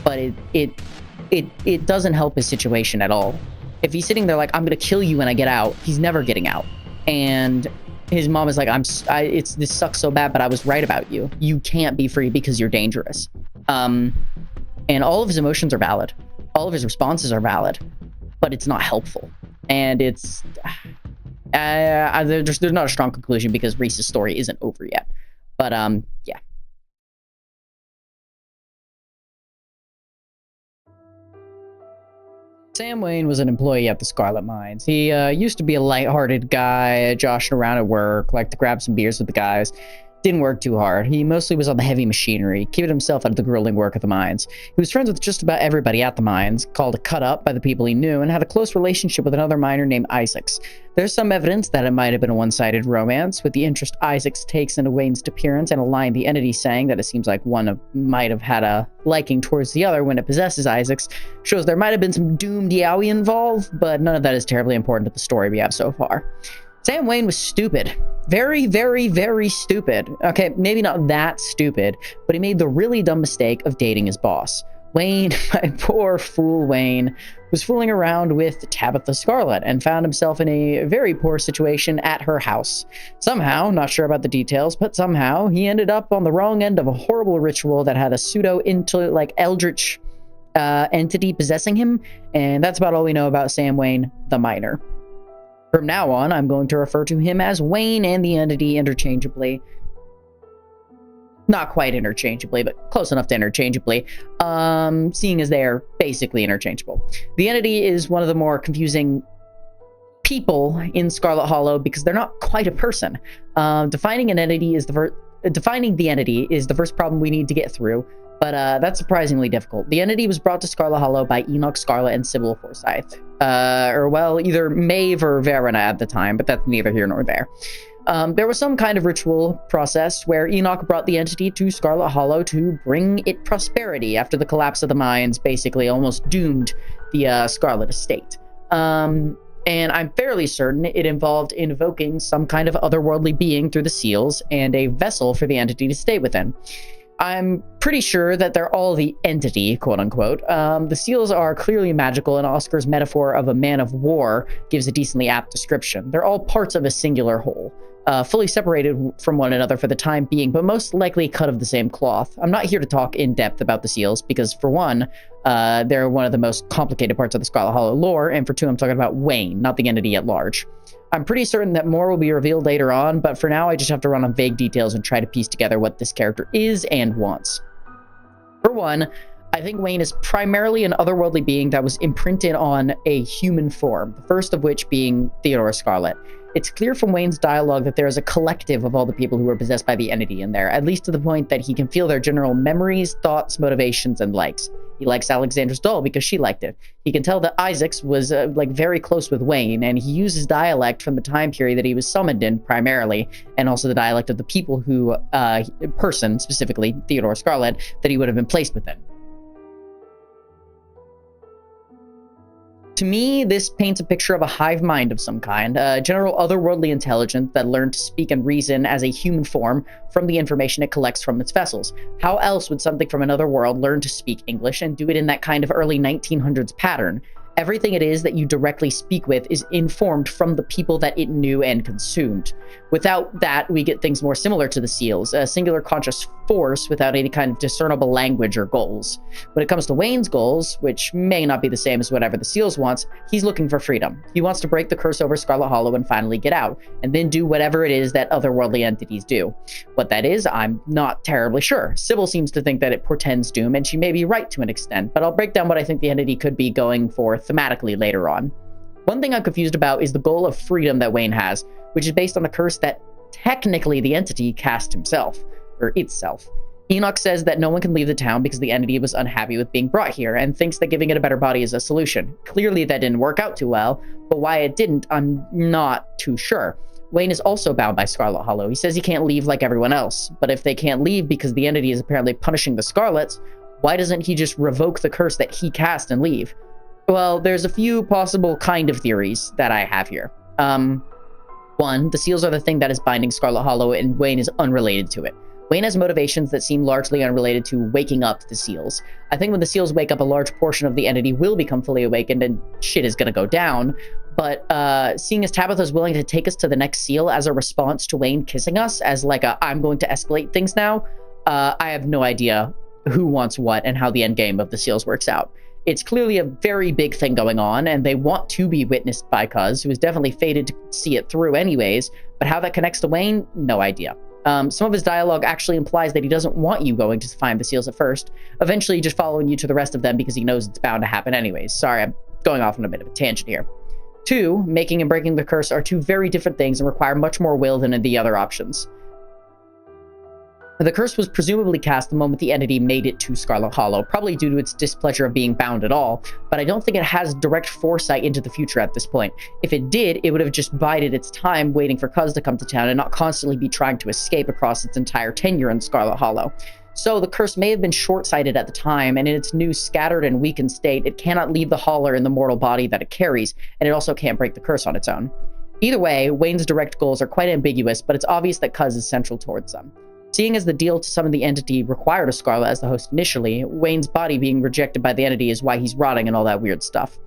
but it doesn't help his situation at all. If he's sitting there like, I'm gonna kill you when I get out, he's never getting out. And his mom is like, this sucks so bad, but I was right about you. You can't be free because you're dangerous. And all of his emotions are valid. All of his responses are valid, but it's not helpful. And it's there's not a strong conclusion because Reese's story isn't over yet. But yeah. Sam Wayne was an employee at the Scarlet Mines. He used to be a lighthearted guy, joshing around at work, liked to grab some beers with the guys. Didn't work too hard. He mostly was on the heavy machinery, keeping himself out of the grueling work of the mines. He was friends with just about everybody at the mines, called a cut up by the people he knew, and had a close relationship with another miner named Isaacs. There's some evidence that it might have been a one-sided romance, with the interest Isaacs takes into Wayne's appearance and a line the entity saying that it seems like one might have had a liking towards the other when it possesses Isaacs, shows there might have been some doomed yaoi involved, but none of that is terribly important to the story we have so far. Sam Wayne was stupid. Very, very, very stupid. Okay, maybe not that stupid, but he made the really dumb mistake of dating his boss. Wayne, my poor fool Wayne, was fooling around with Tabitha Scarlet and found himself in a very poor situation at her house. Somehow, not sure about the details, but somehow he ended up on the wrong end of a horrible ritual that had a eldritch entity possessing him, and that's about all we know about Sam Wayne, the miner. From now on, I'm going to refer to him as Wayne and the entity interchangeably. Not quite interchangeably, but close enough to interchangeably, seeing as they are basically interchangeable. The entity is one of the more confusing people in Scarlet Hollow because they're not quite a person. Defining the entity is the first problem we need to get through, but that's surprisingly difficult. The entity was brought to Scarlet Hollow by Enoch Scarlet and Sybil Forsyth. Either Maeve or Verena at the time, but that's neither here nor there. There was some kind of ritual process where Enoch brought the entity to Scarlet Hollow to bring it prosperity after the collapse of the mines basically almost doomed the Scarlet estate. And I'm fairly certain it involved invoking some kind of otherworldly being through the seals and a vessel for the entity to stay within. I'm pretty sure that they're all the entity, quote-unquote. The seals are clearly magical, and Oscar's metaphor of a man of war gives a decently apt description. They're all parts of a singular whole, fully separated from one another for the time being, but most likely cut of the same cloth. I'm not here to talk in depth about the seals, because for one, they're one of the most complicated parts of the Scarlet Hollow lore, and for two, I'm talking about Wayne, not the entity at large. I'm pretty certain that more will be revealed later on, but for now I just have to run on vague details and try to piece together what this character is and wants. For one, I think Wayne is primarily an otherworldly being that was imprinted on a human form, the first of which being Theodore Scarlet. It's clear from Wayne's dialogue that there is a collective of all the people who were possessed by the entity in there, at least to the point that he can feel their general memories, thoughts, motivations, and likes. He likes Alexandra's doll because she liked it. He can tell that Isaacs was very close with Wayne, and he uses dialect from the time period that he was summoned in primarily, and also the dialect of the people who, person, specifically Theodore Scarlet, that he would have been placed within. To me, this paints a picture of a hive mind of some kind, a general otherworldly intelligence that learned to speak and reason as a human form from the information it collects from its vessels. How else would something from another world learn to speak English and do it in that kind of early 1900s pattern? Everything it is that you directly speak with is informed from the people that it knew and consumed. Without that, we get things more similar to the seals, a singular conscious force without any kind of discernible language or goals. When it comes to Wayne's goals, which may not be the same as whatever the seals wants, he's looking for freedom. He wants to break the curse over Scarlet Hollow and finally get out, and then do whatever it is that otherworldly entities do. What that is, I'm not terribly sure. Sybil seems to think that it portends doom, and she may be right to an extent, but I'll break down what I think the entity could be going for thematically later on. One thing I'm confused about is the goal of freedom that Wayne has, which is based on the curse that technically the entity cast himself, or itself. Enoch says that no one can leave the town because the entity was unhappy with being brought here and thinks that giving it a better body is a solution. Clearly that didn't work out too well, but why it didn't, I'm not too sure. Wayne is also bound by Scarlet Hollow. He says he can't leave like everyone else, but if they can't leave because the entity is apparently punishing the Scarlets, why doesn't he just revoke the curse that he cast and leave? Well, there's a few possible kind of theories that I have here. One, the seals are the thing that is binding Scarlet Hollow, and Wayne is unrelated to it. Wayne has motivations that seem largely unrelated to waking up the seals. I think when the seals wake up, a large portion of the entity will become fully awakened, and shit is gonna go down. But seeing as Tabitha is willing to take us to the next seal as a response to Wayne kissing us, as like a I'm going to escalate things now, I have no idea who wants what and how the end game of the seals works out. It's clearly a very big thing going on, and they want to be witnessed by Cuz, who is definitely fated to see it through anyways, but how that connects to Wayne, no idea. Some of his dialogue actually implies that he doesn't want you going to find the seals at first, eventually just following you to the rest of them because he knows it's bound to happen anyways. Sorry, I'm going off on a bit of a tangent here. 2, making and breaking the curse are two very different things and require much more will than in the other options. The curse was presumably cast the moment the entity made it to Scarlet Hollow, probably due to its displeasure of being bound at all, but I don't think it has direct foresight into the future at this point. If it did, it would have just bided its time waiting for Cuz to come to town and not constantly be trying to escape across its entire tenure in Scarlet Hollow. So the curse may have been short-sighted at the time, and in its new scattered and weakened state, it cannot leave the Holler in the mortal body that it carries, and it also can't break the curse on its own. Either way, Wayne's direct goals are quite ambiguous, but it's obvious that Cuz is central towards them. Seeing as the deal to summon the entity required a Scarlet as the host initially, Wayne's body being rejected by the entity is why he's rotting and all that weird stuff.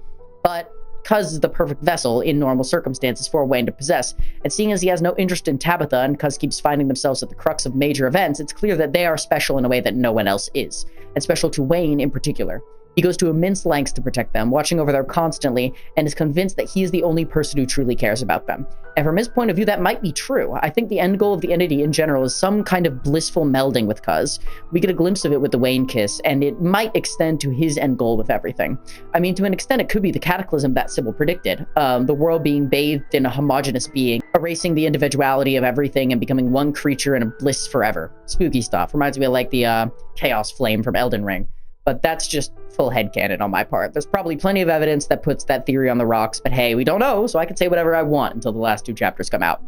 But Cuz is the perfect vessel in normal circumstances for Wayne to possess, and seeing as he has no interest in Tabitha and Cuz keeps finding themselves at the crux of major events, it's clear that they are special in a way that no one else is, and special to Wayne in particular. He goes to immense lengths to protect them, watching over them constantly, and is convinced that he is the only person who truly cares about them. And from his point of view, that might be true. I think the end goal of the entity in general is some kind of blissful melding with Cuz. We get a glimpse of it with the Wayne kiss, and it might extend to his end goal with everything. I mean, to an extent, it could be the cataclysm that Sybil predicted. The world being bathed in a homogeneous being, erasing the individuality of everything and becoming one creature in a bliss forever. Spooky stuff. Reminds me of like the Chaos Flame from Elden Ring. But that's just full headcanon on my part. There's probably plenty of evidence that puts that theory on the rocks, but hey, we don't know, so I can say whatever I want until the last 2 chapters come out.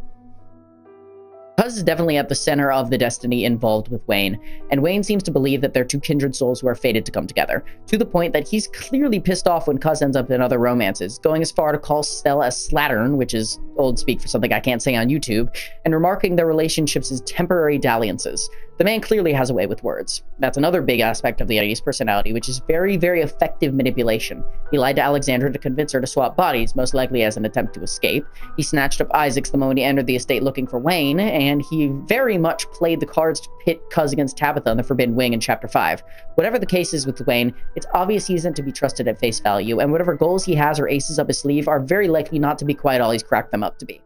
Cuz is definitely at the center of the destiny involved with Wayne, and Wayne seems to believe that they're two kindred souls who are fated to come together, to the point that he's clearly pissed off when Cuz ends up in other romances, going as far to call Stella a slattern, which is old speak for something I can't say on YouTube, and remarking their relationships as temporary dalliances. The man clearly has a way with words. That's another big aspect of the entity's personality, which is very, very effective manipulation. He lied to Alexandra to convince her to swap bodies, most likely as an attempt to escape. He snatched up Isaac's the moment he entered the estate looking for Wayne, and he very much played the cards to pit Cuz against Tabitha in the Forbidden Wing in Chapter 5. Whatever the case is with Wayne, it's obvious he isn't to be trusted at face value, and whatever goals he has or aces up his sleeve are very likely not to be quite all he's cracked them up to be.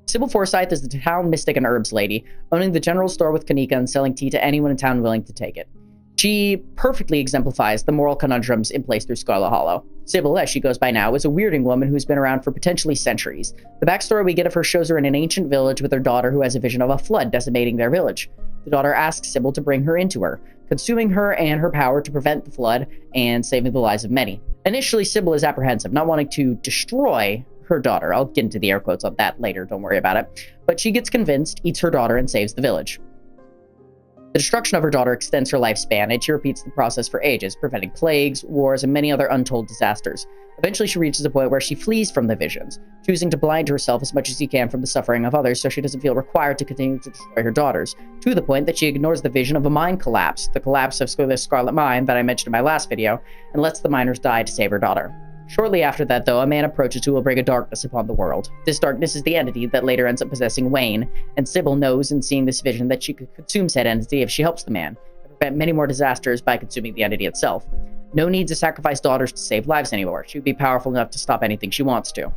Sybil Forsyth is the town mystic and herbs lady, owning the general store with Kaneeka and selling tea to anyone in town willing to take it. She perfectly exemplifies the moral conundrums in place through Scarlet Hollow. Sybil, as she goes by now, is a weirding woman who's been around for potentially centuries. The backstory we get of her shows her in an ancient village with her daughter who has a vision of a flood decimating their village. The daughter asks Sybil to bring her into her, consuming her and her power to prevent the flood and saving the lives of many. Initially, Sybil is apprehensive, not wanting to destroy her daughter. I'll get into the air quotes on that later, don't worry about it. But she gets convinced, eats her daughter, and saves the village. The destruction of her daughter extends her lifespan, and she repeats the process for ages, preventing plagues, wars, and many other untold disasters. Eventually, she reaches a point where she flees from the visions, choosing to blind herself as much as she can from the suffering of others so she doesn't feel required to continue to destroy her daughters, to the point that she ignores the vision of a mine collapse, the collapse of the Scarlet Mine that I mentioned in my last video, and lets the miners die to save her daughter. Shortly after that, though, a man approaches who will bring a darkness upon the world. This darkness is the entity that later ends up possessing Wayne, and Sybil knows in seeing this vision that she could consume said entity if she helps the man, and prevent many more disasters by consuming the entity itself. No need to sacrifice daughters to save lives anymore. She would be powerful enough to stop anything she wants to.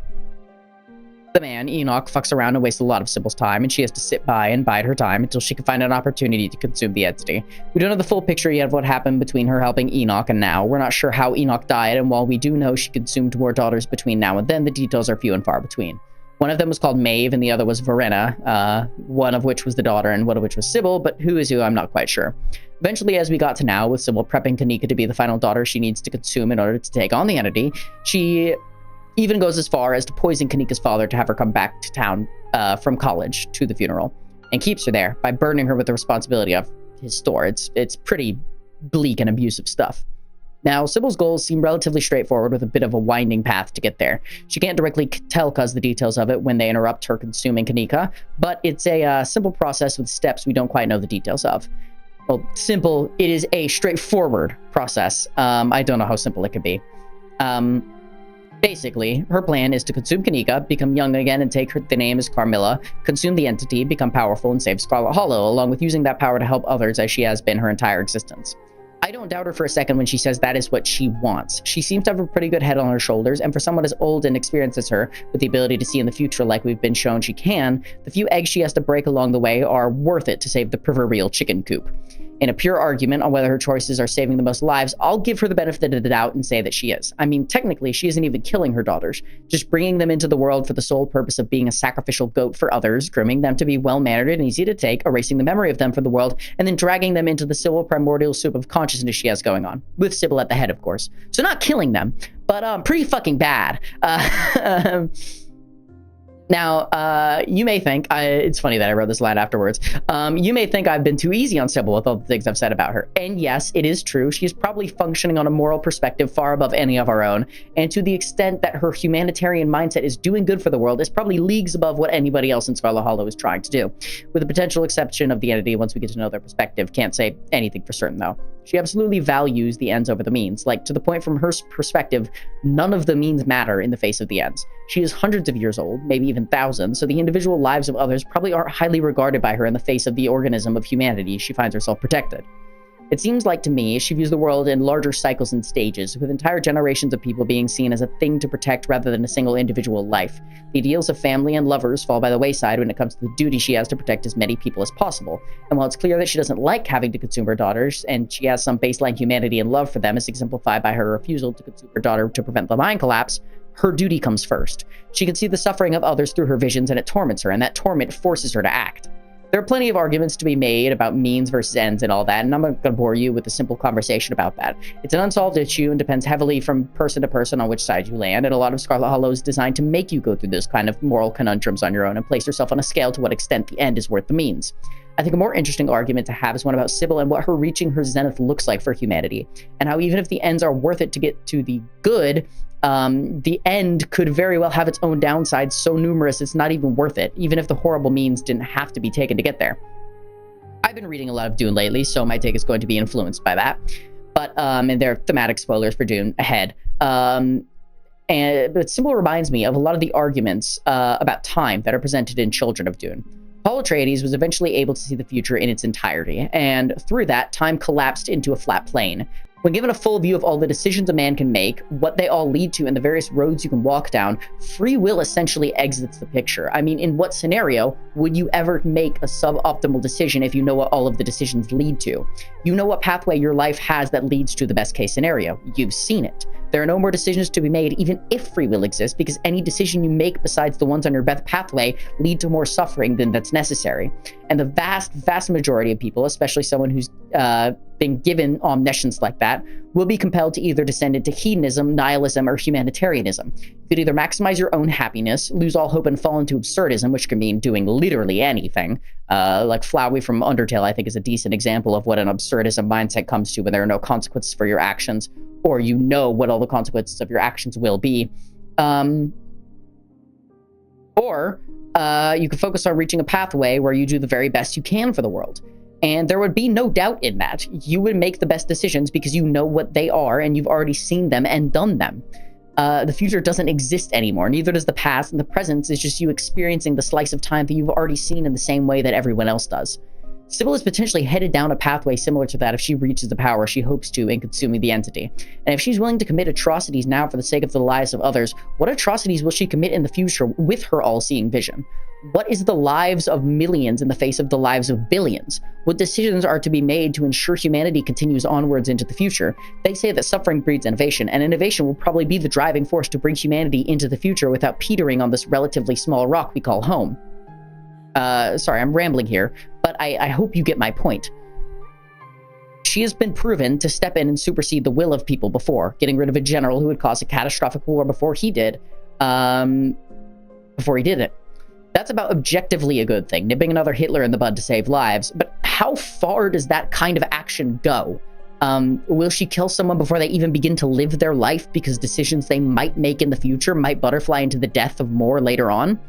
The man, Enoch, fucks around and wastes a lot of Sybil's time, and she has to sit by and bide her time until she can find an opportunity to consume the entity. We don't have the full picture yet of what happened between her helping Enoch and now. We're not sure how Enoch died, and while we do know she consumed more daughters between now and then, the details are few and far between. One of them was called Maeve, and the other was Verena, one of which was the daughter and one of which was Sybil, but who is who, I'm not quite sure. Eventually, as we got to now, with Sybil prepping Kaneeka to be the final daughter she needs to consume in order to take on the entity, she even goes as far as to poison Kaneeka's father to have her come back to town from college to the funeral, and keeps her there by burdening her with the responsibility of his store. It's pretty bleak and abusive stuff. Now, Sybil's goals seem relatively straightforward with a bit of a winding path to get there. She can't directly tell Cuz the details of it when they interrupt her consuming Kaneeka, but it's a simple process with steps we don't quite know the details of. Well, simple, it is a straightforward process. I don't know how simple it could be. Basically, her plan is to consume Kaneeka, become young again and take the name as Carmilla, consume the entity, become powerful, and save Scarlet Hollow, along with using that power to help others as she has been her entire existence. I don't doubt her for a second when she says that is what she wants. She seems to have a pretty good head on her shoulders, and for someone as old and experienced as her, with the ability to see in the future like we've been shown she can, the few eggs she has to break along the way are worth it to save the proverbial chicken coop. In a pure argument on whether her choices are saving the most lives, I'll give her the benefit of the doubt and say that she is. I mean, technically, she isn't even killing her daughters, just bringing them into the world for the sole purpose of being a sacrificial goat for others, grooming them to be well-mannered and easy to take, erasing the memory of them from the world, and then dragging them into the civil primordial soup of consciousness she has going on. With Sybil at the head, of course. So not killing them, but pretty fucking bad. Now, you may think, it's funny that I wrote this line afterwards, you may think I've been too easy on Sybil with all the things I've said about her. And yes, it is true. She's probably functioning on a moral perspective far above any of our own. And to the extent that her humanitarian mindset is doing good for the world, is probably leagues above what anybody else in Scarlet Hollow is trying to do. With the potential exception of the entity once we get to know their perspective. Can't say anything for certain, though. She absolutely values the ends over the means. Like, to the point from her perspective, none of the means matter in the face of the ends. She is hundreds of years old, maybe even thousands, so the individual lives of others probably aren't highly regarded by her in the face of the organism of humanity she finds herself protected. It seems like to me she views the world in larger cycles and stages, with entire generations of people being seen as a thing to protect rather than a single individual life. The ideals of family and lovers fall by the wayside when it comes to the duty she has to protect as many people as possible. And while it's clear that she doesn't like having to consume her daughters, and she has some baseline humanity and love for them as exemplified by her refusal to consume her daughter to prevent the mind collapse, her duty comes first. She can see the suffering of others through her visions, and it torments her, and that torment forces her to act. There are plenty of arguments to be made about means versus ends and all that, and I'm not going to bore you with a simple conversation about that. It's an unsolved issue and depends heavily from person to person on which side you land, and a lot of Scarlet Hollow is designed to make you go through those kind of moral conundrums on your own and place yourself on a scale to what extent the end is worth the means. I think a more interesting argument to have is one about Sybil and what her reaching her zenith looks like for humanity, and how even if the ends are worth it to get to the good, the end could very well have its own downsides so numerous it's not even worth it, even if the horrible means didn't have to be taken to get there. I've been reading a lot of Dune lately, so my take is going to be influenced by that. But, and there are thematic spoilers for Dune ahead. But Sybil reminds me of a lot of the arguments about time that are presented in Children of Dune. Paul Atreides was eventually able to see the future in its entirety, and through that, time collapsed into a flat plane. When given a full view of all the decisions a man can make, what they all lead to, and the various roads you can walk down, free will essentially exits the picture. I mean, in what scenario would you ever make a suboptimal decision if you know what all of the decisions lead to? You know what pathway your life has that leads to the best case scenario. You've seen it. There are no more decisions to be made, even if free will exists, because any decision you make besides the ones on your best pathway lead to more suffering than that's necessary. And the vast, vast majority of people, especially someone who's been given omniscience like that, will be compelled to either descend into hedonism, nihilism, or humanitarianism. You could either maximize your own happiness, lose all hope, and fall into absurdism, which can mean doing literally anything. Like Flowey from Undertale, I think, is a decent example of what an absurdism mindset comes to when there are no consequences for your actions, or you know what all the consequences of your actions will be. Or you could focus on reaching a pathway where you do the very best you can for the world. And there would be no doubt in that. You would make the best decisions because you know what they are and you've already seen them and done them. The future doesn't exist anymore. Neither does the past, and the present is just you experiencing the slice of time that you've already seen in the same way that everyone else does. Sybil is potentially headed down a pathway similar to that if she reaches the power she hopes to in consuming the entity. And if she's willing to commit atrocities now for the sake of the lives of others, what atrocities will she commit in the future with her all-seeing vision? What is the lives of millions in the face of the lives of billions? What decisions are to be made to ensure humanity continues onwards into the future? They say that suffering breeds innovation, and innovation will probably be the driving force to bring humanity into the future without petering on this relatively small rock we call home. Sorry, I'm rambling here, but I hope you get my point. She has been proven to step in and supersede the will of people before, getting rid of a general who would cause a catastrophic war before he did it. That's about objectively a good thing, nipping another Hitler in the bud to save lives, but how far does that kind of action go? Will she kill someone before they even begin to live their life because decisions they might make in the future might butterfly into the death of more later on?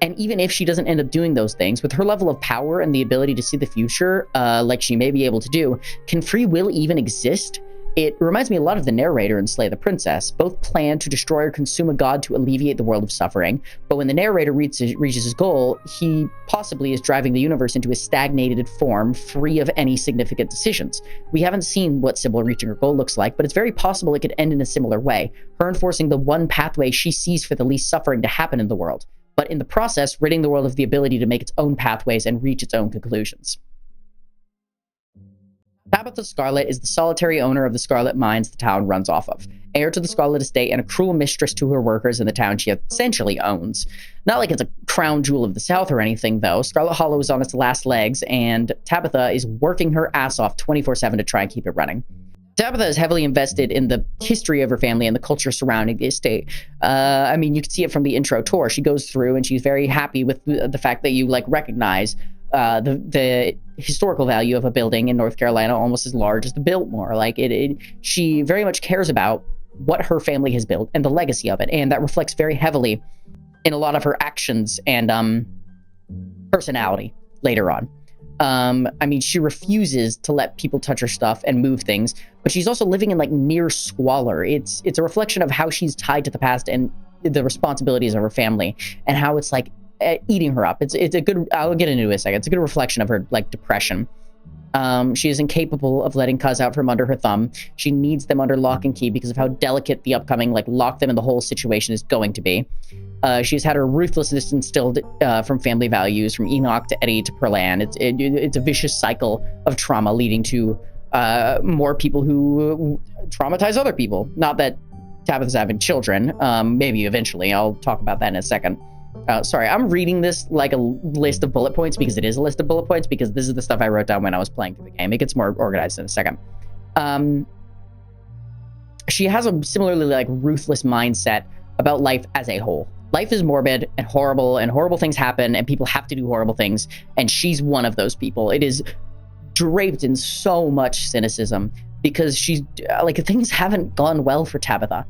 And even if she doesn't end up doing those things, with her level of power and the ability to see the future, like she may be able to do, can free will even exist? It reminds me a lot of the narrator in Slay the Princess. Both plan to destroy or consume a god to alleviate the world of suffering, but when the narrator reaches his goal, he possibly is driving the universe into a stagnated form, free of any significant decisions. We haven't seen what Sybil reaching her goal looks like, but it's very possible it could end in a similar way, her enforcing the one pathway she sees for the least suffering to happen in the world, but in the process, ridding the world of the ability to make its own pathways and reach its own conclusions. Tabitha Scarlet is the solitary owner of the Scarlet mines the town runs off of, heir to the Scarlet estate and a cruel mistress to her workers in the town she essentially owns. Not like it's a crown jewel of the South or anything, though. Scarlet Hollow is on its last legs, and Tabitha is working her ass off 24/7 to try and keep it running. Tabitha is heavily invested in the history of her family and the culture surrounding the estate. I mean, you can see it from the intro tour. She goes through and she's very happy with the fact that you recognize the historical value of a building in North Carolina almost as large as the Biltmore. She very much cares about what her family has built and the legacy of it, and that reflects very heavily in a lot of her actions and personality later on. I mean, she refuses to let people touch her stuff and move things, but she's also living in near squalor. It's a reflection of how she's tied to the past and the responsibilities of her family, and how it's eating her up. It's a good, I'll get into it in a second. It's a good reflection of her depression. She is incapable of letting Cuz out from under her thumb. She needs them under lock and key because of how delicate the upcoming lock them in the hole situation is going to be. She's had her ruthlessness instilled from family values, from Enoch to Eddie to Perlan. It's a vicious cycle of trauma leading to more people who traumatize other people. Not that Tabitha's having children. Maybe eventually. I'll talk about that in a second. Sorry, I'm reading this like a list of bullet points because it is a list of bullet points, because this is the stuff I wrote down when I was playing through the game. It gets more organized in a second. She has a similarly ruthless mindset about life as a whole. Life is morbid and horrible things happen, and people have to do horrible things, and she's one of those people. It is draped in so much cynicism because she's things haven't gone well for Tabitha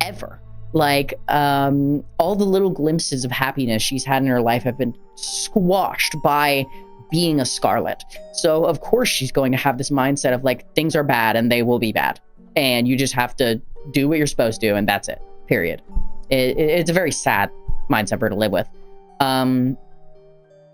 ever. All the little glimpses of happiness she's had in her life have been squashed by being a Scarlet. So of course she's going to have this mindset of things are bad and they will be bad, and you just have to do what you're supposed to, and that's it, period. It's a very sad mindset for her to live with.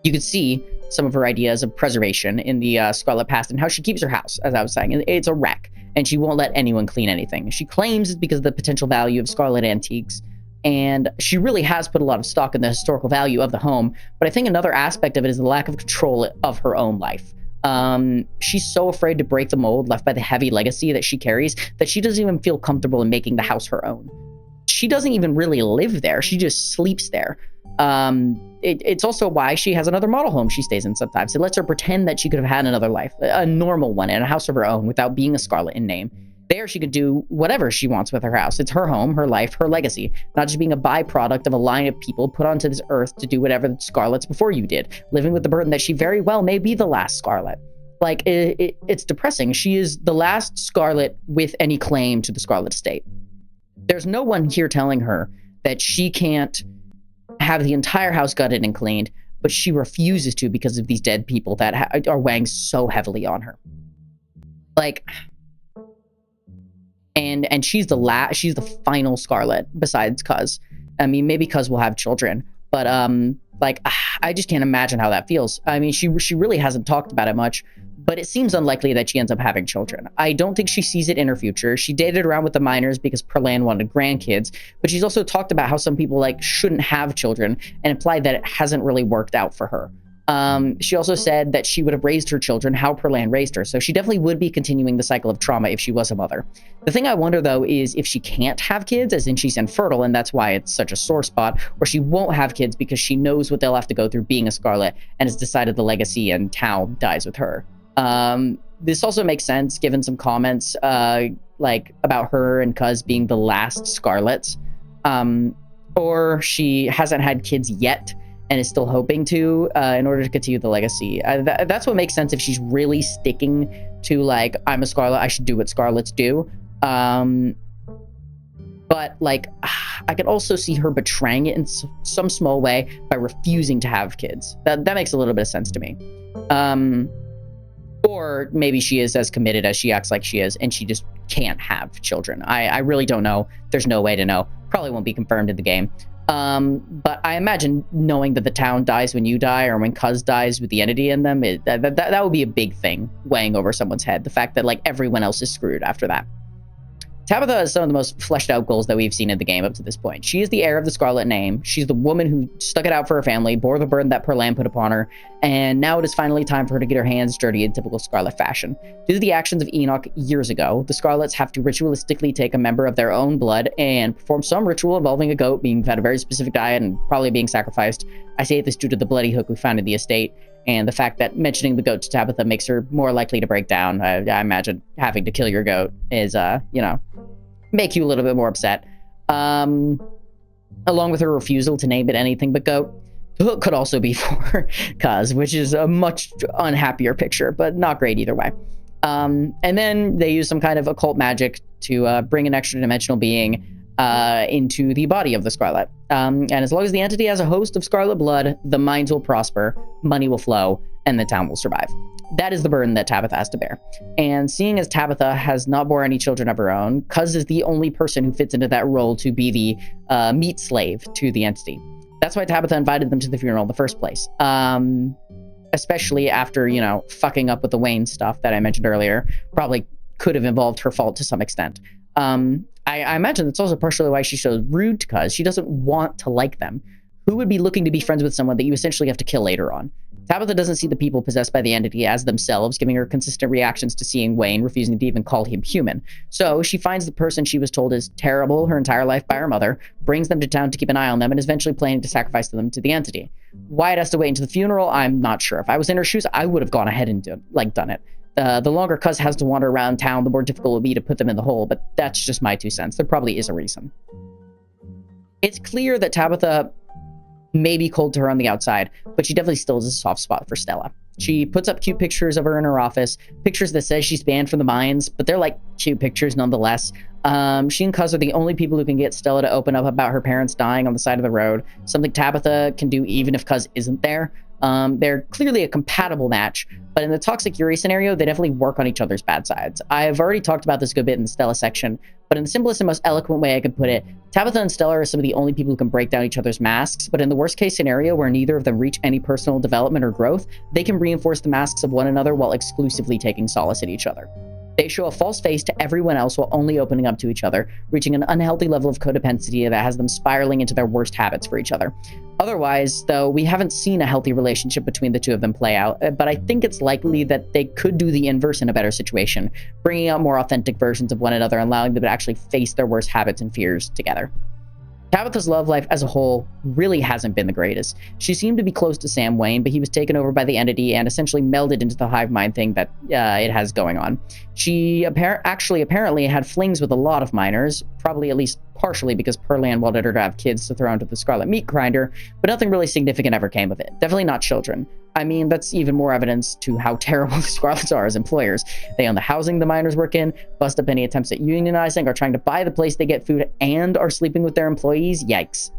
You could see some of her ideas of preservation in the Scarlet past and how she keeps her house, as I was saying. It's a wreck, and she won't let anyone clean anything. She claims it's because of the potential value of Scarlet antiques, and she really has put a lot of stock in the historical value of the home, but I think another aspect of it is the lack of control of her own life. She's so afraid to break the mold left by the heavy legacy that she carries that she doesn't even feel comfortable in making the house her own. She doesn't even really live there. She just sleeps there. It's also why she has another model home she stays in sometimes. It lets her pretend that she could have had another life, a normal one, in a house of her own without being a Scarlet in name. There she could do whatever she wants with her house. It's her home, her life, her legacy, not just being a byproduct of a line of people put onto this earth to do whatever the Scarlets before you did, living with the burden that she very well may be the last Scarlet. It's depressing. She is the last Scarlet with any claim to the Scarlet estate. There's no one here telling her that she can't have the entire house gutted and cleaned, but she refuses to because of these dead people that are weighing so heavily on her. And she's the final Scarlet besides Cuz. I mean, maybe Cuz will have children, but like I just can't imagine how that feels. I mean, she really hasn't talked about it much, but it seems unlikely that she ends up having children. I don't think she sees it in her future. She dated around with the miners because Perlan wanted grandkids, but she's also talked about how some people like shouldn't have children and implied that it hasn't really worked out for her. She also said that she would have raised her children how Perlan raised her, so she definitely would be continuing the cycle of trauma if she was a mother. The thing I wonder, though, is if she can't have kids, as in she's infertile and that's why it's such a sore spot, or she won't have kids because she knows what they'll have to go through being a Scarlet and has decided the legacy and town dies with her. This also makes sense given some comments like about her and Cuz being the last Scarlets, or she hasn't had kids yet and is still hoping to in order to continue the legacy. That's what makes sense if she's really sticking to like, I'm a Scarlet, I should do what Scarlets do. But like, I could also see her betraying it in some small way by refusing to have kids. That makes a little bit of sense to me. Or maybe she is as committed as she acts like she is, and she just can't have children. I really don't know. There's no way to know. Probably won't be confirmed in the game. But I imagine knowing that the town dies when you die, or when Cuz dies with the entity in them, that would be a big thing weighing over someone's head. The fact that like everyone else is screwed after that. Tabitha has some of the most fleshed out goals that we've seen in the game up to this point. She is the heir of the Scarlet name. She's the woman who stuck it out for her family, bore the burden that Perlan put upon her, and now it is finally time for her to get her hands dirty in typical Scarlet fashion. Due to the actions of Enoch years ago, the Scarlets have to ritualistically take a member of their own blood and perform some ritual involving a goat being fed a very specific diet and probably being sacrificed. I say this due to the bloody hook we found in the estate, and the fact that mentioning the goat to Tabitha makes her more likely to break down. I imagine having to kill your goat is, you know, make you a little bit more upset. Along with her refusal to name it anything but goat. The hook could also be for Cuz, which is a much unhappier picture, but not great either way. And then they use some kind of occult magic to bring an extra dimensional being into the body of the Scarlet. And as long as the entity has a host of Scarlet blood, the mines will prosper, money will flow, and the town will survive. That is the burden that Tabitha has to bear. And seeing as Tabitha has not borne any children of her own, Cuz is the only person who fits into that role to be the meat slave to the entity. That's why Tabitha invited them to the funeral in the first place. Especially after, you know, fucking up with the Wayne stuff that I mentioned earlier. Probably could have involved her fault to some extent. I imagine that's also partially why she's so rude to Cuz. She doesn't want to like them. Who would be looking to be friends with someone that you essentially have to kill later on? Tabitha doesn't see the people possessed by the entity as themselves, giving her consistent reactions to seeing Wayne, refusing to even call him human. So she finds the person she was told is terrible her entire life by her mother, brings them to town to keep an eye on them, and is eventually planning to sacrifice them to the entity. Why it has to wait until the funeral, I'm not sure. If I was in her shoes, I would have gone ahead and done it. The longer Cuz has to wander around town, the more difficult it will be to put them in the hole, but that's just my 2 cents. There probably is a reason. It's clear that Tabitha may be cold to her on the outside, but she definitely still has a soft spot for Stella. She puts up cute pictures of her in her office, pictures that says she's banned from the mines, but they're like cute pictures nonetheless. She and Cuz are the only people who can get Stella to open up about her parents dying on the side of the road, something Tabitha can do even if Cuz isn't there. They're clearly a compatible match, but in the Toxic Yuri scenario, they definitely work on each other's bad sides. I've already talked about this a good bit in the Stella section, but in the simplest and most eloquent way I could put it, Tabitha and Stella are some of the only people who can break down each other's masks, but in the worst case scenario where neither of them reach any personal development or growth, they can reinforce the masks of one another while exclusively taking solace in each other. They show a false face to everyone else while only opening up to each other, reaching an unhealthy level of codependency that has them spiraling into their worst habits for each other. Otherwise, though, we haven't seen a healthy relationship between the two of them play out, but I think it's likely that they could do the inverse in a better situation, bringing out more authentic versions of one another and allowing them to actually face their worst habits and fears together. Tabitha's love life as a whole really hasn't been the greatest. She seemed to be close to Sam Wayne, but he was taken over by the entity and essentially melded into the hive mind thing that it has going on. She apparently had flings with a lot of miners, probably at least partially because Perlan wanted her to have kids to throw into the Scarlet meat grinder, but nothing really significant ever came of it. Definitely not children. I mean, that's even more evidence to how terrible the Scarlets are as employers. They own the housing the miners work in, bust up any attempts at unionizing, are trying to buy the place they get food, and are sleeping with their employees. Yikes.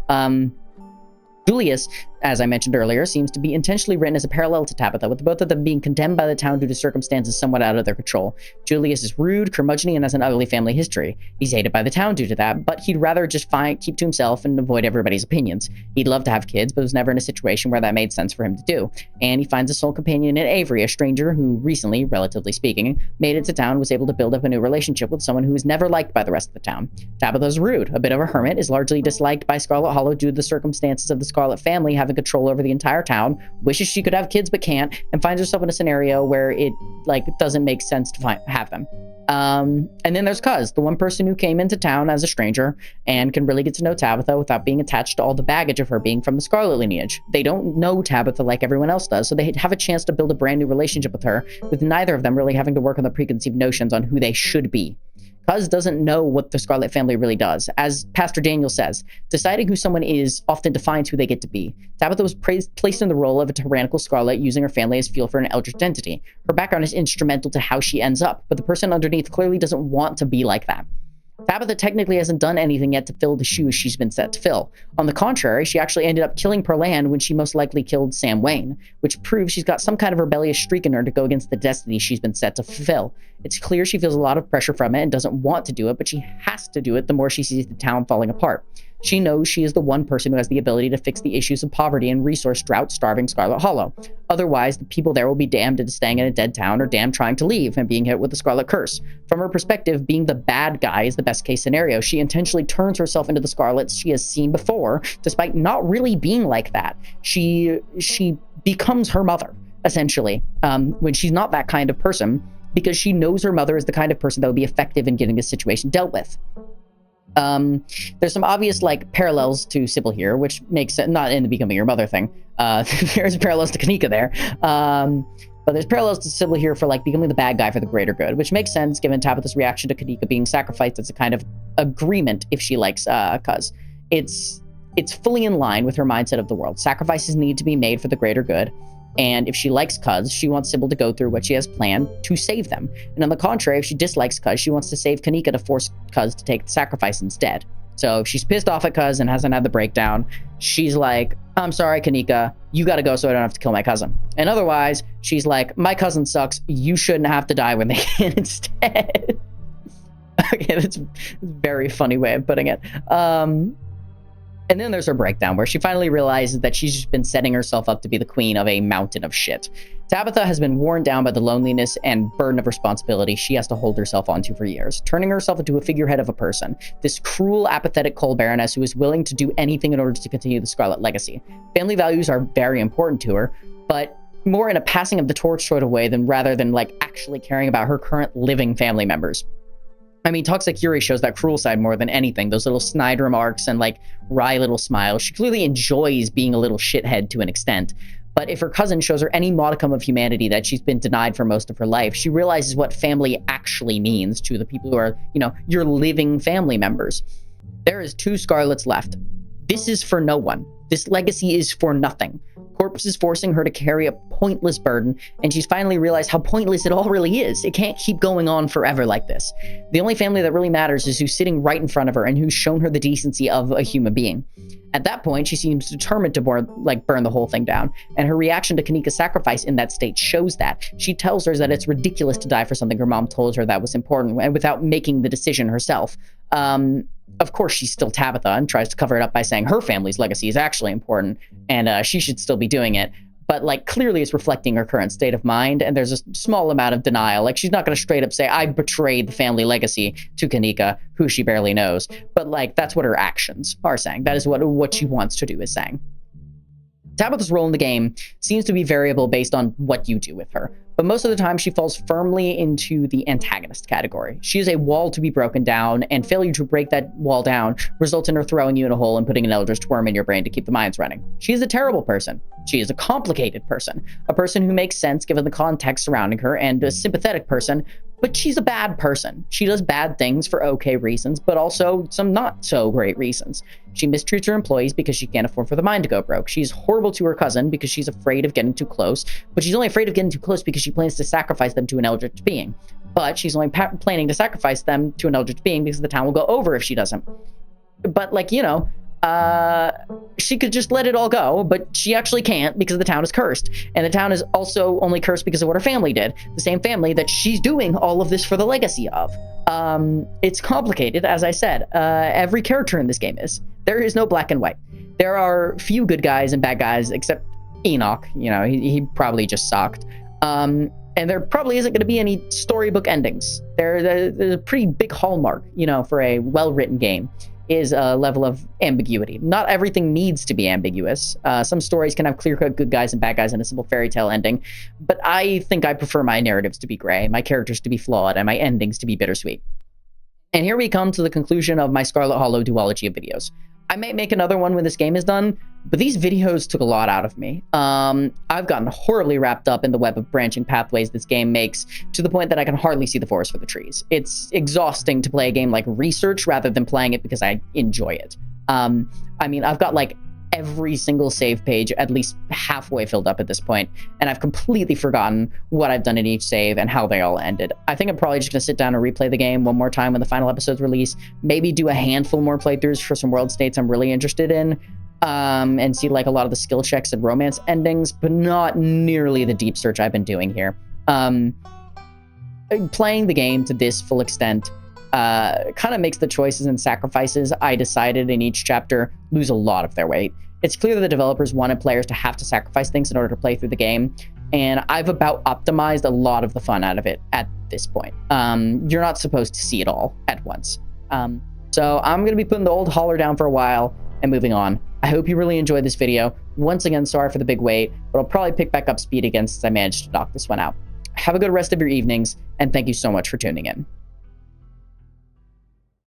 Julius as I mentioned earlier, seems to be intentionally written as a parallel to Tabitha, with both of them being condemned by the town due to circumstances somewhat out of their control. Julius is rude, curmudgeony, and has an ugly family history. He's hated by the town due to that, but he'd rather just keep to himself and avoid everybody's opinions. He'd love to have kids, but was never in a situation where that made sense for him to do. And he finds a sole companion in Avery, a stranger who recently, relatively speaking, made it to town, was able to build up a new relationship with someone who was never liked by the rest of the town. Tabitha's rude, a bit of a hermit, is largely disliked by Scarlet Hollow due to the circumstances of the Scarlet family having control over the entire town, wishes she could have kids but can't, and finds herself in a scenario where it doesn't make sense to have them. And then there's Cuz, the one person who came into town as a stranger and can really get to know Tabitha without being attached to all the baggage of her being from the Scarlet lineage. They don't know Tabitha like everyone else does, so they have a chance to build a brand new relationship with her, with neither of them really having to work on the preconceived notions on who they should be. Cuz doesn't know what the Scarlet family really does. As Pastor Daniel says, deciding who someone is often defines who they get to be. Tabitha was placed in the role of a tyrannical Scarlet, using her family as fuel for an eldritch entity. Her background is instrumental to how she ends up, but the person underneath clearly doesn't want to be like that. Tabitha technically hasn't done anything yet to fill the shoes she's been set to fill. On the contrary, she actually ended up killing Perlan when she most likely killed Sam Wayne, which proves she's got some kind of rebellious streak in her to go against the destiny she's been set to fulfill. It's clear she feels a lot of pressure from it and doesn't want to do it, but she has to do it the more she sees the town falling apart. She knows she is the one person who has the ability to fix the issues of poverty and resource drought starving Scarlet Hollow. Otherwise, the people there will be damned into staying in a dead town or damned trying to leave and being hit with the Scarlet Curse. From her perspective, being the bad guy is the best case scenario. She intentionally turns herself into the Scarlets she has seen before, despite not really being like that. She becomes her mother, essentially, when she's not that kind of person, because she knows her mother is the kind of person that would be effective in getting this situation dealt with. There's some obvious parallels to Sybil here, which makes sense, not in the becoming your mother thing. There's parallels to Kaneeka there. But there's parallels to Sybil here for becoming the bad guy for the greater good, which makes sense given Tabitha's reaction to Kaneeka being sacrificed as a kind of agreement if she likes Cuz. It's fully in line with her mindset of the world. Sacrifices need to be made for the greater good. And if she likes Cuz, she wants Sybil to go through what she has planned to save them. And on the contrary, if she dislikes Cuz, she wants to save Kaneeka to force Cuz to take the sacrifice instead. So if she's pissed off at Cuz and hasn't had the breakdown, she's like, I'm sorry, Kaneeka, you gotta go so I don't have to kill my cousin. And otherwise, she's like, my cousin sucks, you shouldn't have to die when they can instead. Okay, that's a very funny way of putting it. And then there's her breakdown, where she finally realizes that she's just been setting herself up to be the queen of a mountain of shit. Tabitha has been worn down by the loneliness and burden of responsibility she has to hold herself onto for years, turning herself into a figurehead of a person, this cruel, apathetic coal baroness who is willing to do anything in order to continue the Scarlet legacy. Family values are very important to her, but more in a passing of the torch sort of way rather than actually caring about her current living family members. I mean, Toxic Fury shows that cruel side more than anything. Those little snide remarks and wry little smiles. She clearly enjoys being a little shithead to an extent. But if her cousin shows her any modicum of humanity that she's been denied for most of her life, she realizes what family actually means to the people who are, your living family members. There is 2 Scarlets left. This is for no one. This legacy is for nothing. Corpse is forcing her to carry a pointless burden, and she's finally realized how pointless it all really is. It can't keep going on forever like this. The only family that really matters is who's sitting right in front of her and who's shown her the decency of a human being. At that point, she seems determined to burn the whole thing down, and her reaction to Kaneeka's sacrifice in that state shows that. She tells her that it's ridiculous to die for something her mom told her that was important, and without making the decision herself. Of course, she's still Tabitha and tries to cover it up by saying her family's legacy is actually important, and she should still be doing it. But clearly it's reflecting her current state of mind, and there's a small amount of denial. She's not going to straight up say, I betrayed the family legacy to Kaneeka, who she barely knows. But that's what her actions are saying. That is what she wants to do is saying. Tabitha's role in the game seems to be variable based on what you do with her, but most of the time she falls firmly into the antagonist category. She is a wall to be broken down, and failure to break that wall down results in her throwing you in a hole and putting an eldritch worm in your brain to keep the mines running. She is a terrible person. She is a complicated person, a person who makes sense given the context surrounding her, and a sympathetic person, but she's a bad person. She does bad things for okay reasons, but also some not so great reasons. She mistreats her employees because she can't afford for the mine to go broke. She's horrible to her cousin because she's afraid of getting too close, but she's only afraid of getting too close because she plans to sacrifice them to an eldritch being. But she's only planning to sacrifice them to an eldritch being because the town will go over if she doesn't. But she could just let it all go, but she actually can't because the town is cursed. And the town is also only cursed because of what her family did. The same family that she's doing all of this for the legacy of. It's complicated, as I said. Every character in this game is. There is no black and white. There are few good guys and bad guys, except Enoch. You know, he probably just sucked. And there probably isn't going to be any storybook endings. There's a pretty big hallmark, you know, for a well-written game, is a level of ambiguity. Not everything needs to be ambiguous. Some stories can have clear-cut good guys and bad guys and a simple fairy tale ending, but I think I prefer my narratives to be gray, my characters to be flawed, and my endings to be bittersweet. And here we come to the conclusion of my Scarlet Hollow duology of videos. I may make another one when this game is done, but these videos took a lot out of me. I've gotten horribly wrapped up in the web of branching pathways this game makes, to the point that I can hardly see the forest for the trees. It's exhausting to play a game like Research rather than playing it because I enjoy it. I mean, I've got like every single save page at least halfway filled up at this point, and I've completely forgotten what I've done in each save and how they all ended. I think I'm probably just gonna sit down and replay the game one more time when the final episode's release, maybe do a handful more playthroughs for some world states I'm really interested in, and see like a lot of the skill checks and romance endings, but not nearly the deep search I've been doing here. Playing the game to this full extent kind of makes the choices and sacrifices I decided in each chapter lose a lot of their weight. It's clear that the developers wanted players to have to sacrifice things in order to play through the game, and I've about optimized a lot of the fun out of it at this point. You're not supposed to see it all at once. So I'm going to be putting the old hauler down for a while and moving on. I hope you really enjoyed this video. Once again, sorry for the big wait, but I'll probably pick back up speed again since I managed to knock this one out. Have a good rest of your evenings, and thank you so much for tuning in.